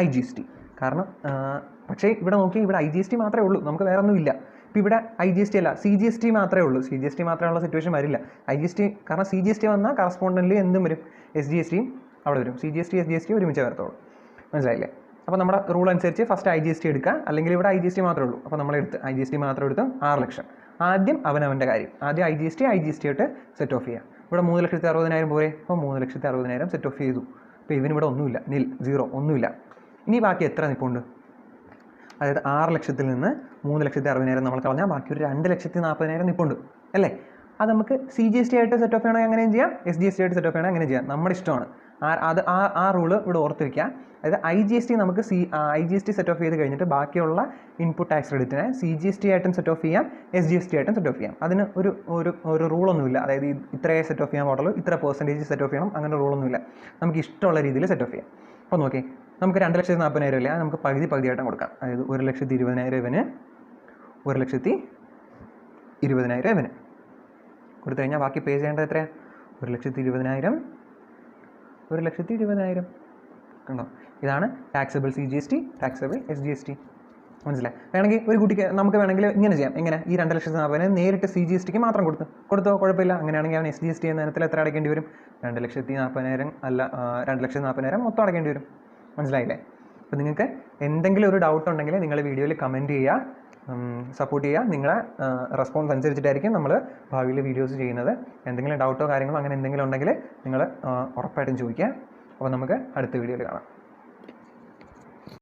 IGST. കാരണം പക്ഷേ ഇവിടെ നോക്കി, ഇവിടെ IGST മാത്രമേ ഉള്ളൂ, നമുക്ക് വേറെ ഒന്നുമില്ല. ഇപ്പോൾ ഇവിടെ IGST അല്ല, CGST മാത്രമേ ഉള്ളൂ. CGST മാത്രമുള്ള സിറ്റുവേഷൻ വരില്ല. IGST കാരണം CGST വന്നാൽ കറസ്പോണ്ടൻ്റ് എന്തും വരും, SGSTയും അവിടെ വരും. CGST SGST ഒരുമിച്ച് വരത്തുള്ളൂ. മനസ്സിലായില്ലേ? അപ്പോൾ നമ്മുടെ റൂൾ അനുസരിച്ച് ഫസ്റ്റ് IGST എടുക്കുക, അല്ലെങ്കിൽ ഇവിടെ IGST മാത്രമേ ഉള്ളൂ. അപ്പോൾ നമ്മൾ IGST മാത്രം എടുത്ത് 6 ലക്ഷം. ആദ്യം അവൻ്റെ കാര്യം ആദ്യം IGST ആയിട്ട് സെറ്റ് ഓഫ് ചെയ്യുക. ഇവിടെ 3,60,000 പോരെ? അപ്പോൾ 3,60,000 സെറ്റ് ഓഫ് ചെയ്തു. അപ്പോൾ ഇവനിവിടെ ഒന്നുമില്ല, സീറോ, ഒന്നുമില്ല. ഇനി ബാക്കി എത്ര നിൽപ്പുണ്ട്? അതായത് 6 ലക്ഷത്തിൽ നിന്ന് 3,60,000 നമ്മൾ കളഞ്ഞാൽ ബാക്കി ഒരു 2,40,000 നിൽപ്പുണ്ട് അല്ലേ? അത് നമുക്ക് CGST ആയിട്ട് സെറ്റ് ഓഫ് ചെയ്യണമെങ്കിൽ അങ്ങനെയും ചെയ്യാം, SGST ആയിട്ട് സെറ്റ് ഓഫ് ചെയ്യണമെങ്കിൽ അങ്ങനെ ചെയ്യാം. നമ്മുടെ ഇഷ്ടമാണ്. ആ റൂള് ഇവിടെ ഓർത്ത് വയ്ക്കുക. അതായത് IGST നമുക്ക് IGST സെറ്റ് ഓഫ് ചെയ്ത് കഴിഞ്ഞിട്ട് ബാക്കിയുള്ള ഇൻപുട്ട് ടാക്സ് ക്രെഡിറ്റിനെ CGST ആയിട്ടും സെറ്റ് ഓഫ് ചെയ്യാം, SGST ആയിട്ടും സെറ്റ് ഓഫ് ചെയ്യാം. അതിന് ഒരു റൂളൊന്നുമില്ല. അതായത് ഇത്രയേ സെറ്റ് ഓഫ് ചെയ്യാൻ പാടുള്ളൂ, ഇത്ര പെർസെൻറ്റേജ് സെറ്റ് ഓഫ് ചെയ്യണം, അങ്ങനെ റൂളൊന്നുമില്ല. നമുക്ക് ഇഷ്ടമുള്ള രീതിയിൽ സെറ്റ് ഓഫ് ചെയ്യാം. അപ്പോൾ നോക്കി, നമുക്ക് 2,40,000 ഇല്ല, നമുക്ക് പകുതിയായിട്ടും കൊടുക്കാം. അതായത് 1,20,000 ഇവന്, 1,20,000 ഇവന് കൊടുത്തു കഴിഞ്ഞാൽ ബാക്കി പേ ചെയ്യേണ്ടത് എത്രയാണ്? 1,20,000, 1,20,000. കണ്ടോ? ഇതാണ് ടാക്സബിൾ CGST, ടാക്സബിൾ SGST. മനസ്സിലായി? വേണമെങ്കിൽ ഒരു കുട്ടിക്ക് നമുക്ക് വേണമെങ്കിൽ ഇങ്ങനെ ചെയ്യാം. എങ്ങനെ? ഈ 2,40,000 നേരിട്ട് CGSTക്ക് മാത്രം കൊടുത്തോ കുഴപ്പമില്ല. അങ്ങനെയാണെങ്കിൽ അവൻ SGST എന്ന ഇനത്തിൽ എത്ര അടയ്ക്കേണ്ടി വരും? 2,40,000 അല്ല, 2,40,000 മൊത്തം അടയ്ക്കേണ്ടി വരും. മനസ്സിലായില്ലേ? അപ്പോൾ നിങ്ങൾക്ക് എന്തെങ്കിലും ഒരു ഡൗട്ട് ഉണ്ടെങ്കിൽ നിങ്ങൾ വീഡിയോയിൽ കമൻറ്റ് ചെയ്യുക, സപ്പോർട്ട് ചെയ്യുക. നിങ്ങളെ റെസ്പോൺസ് അനുസരിച്ചിട്ടായിരിക്കും നമ്മൾ ഭാവിയിൽ വീഡിയോസ് ചെയ്യുന്നത്. എന്തെങ്കിലും ഡൗട്ടോ കാര്യങ്ങളോ അങ്ങനെ എന്തെങ്കിലും ഉണ്ടെങ്കിൽ നിങ്ങൾ ഉറപ്പായിട്ടും ചോദിക്കുക. അപ്പോൾ നമുക്ക് അടുത്ത വീഡിയോയിൽ കാണാം.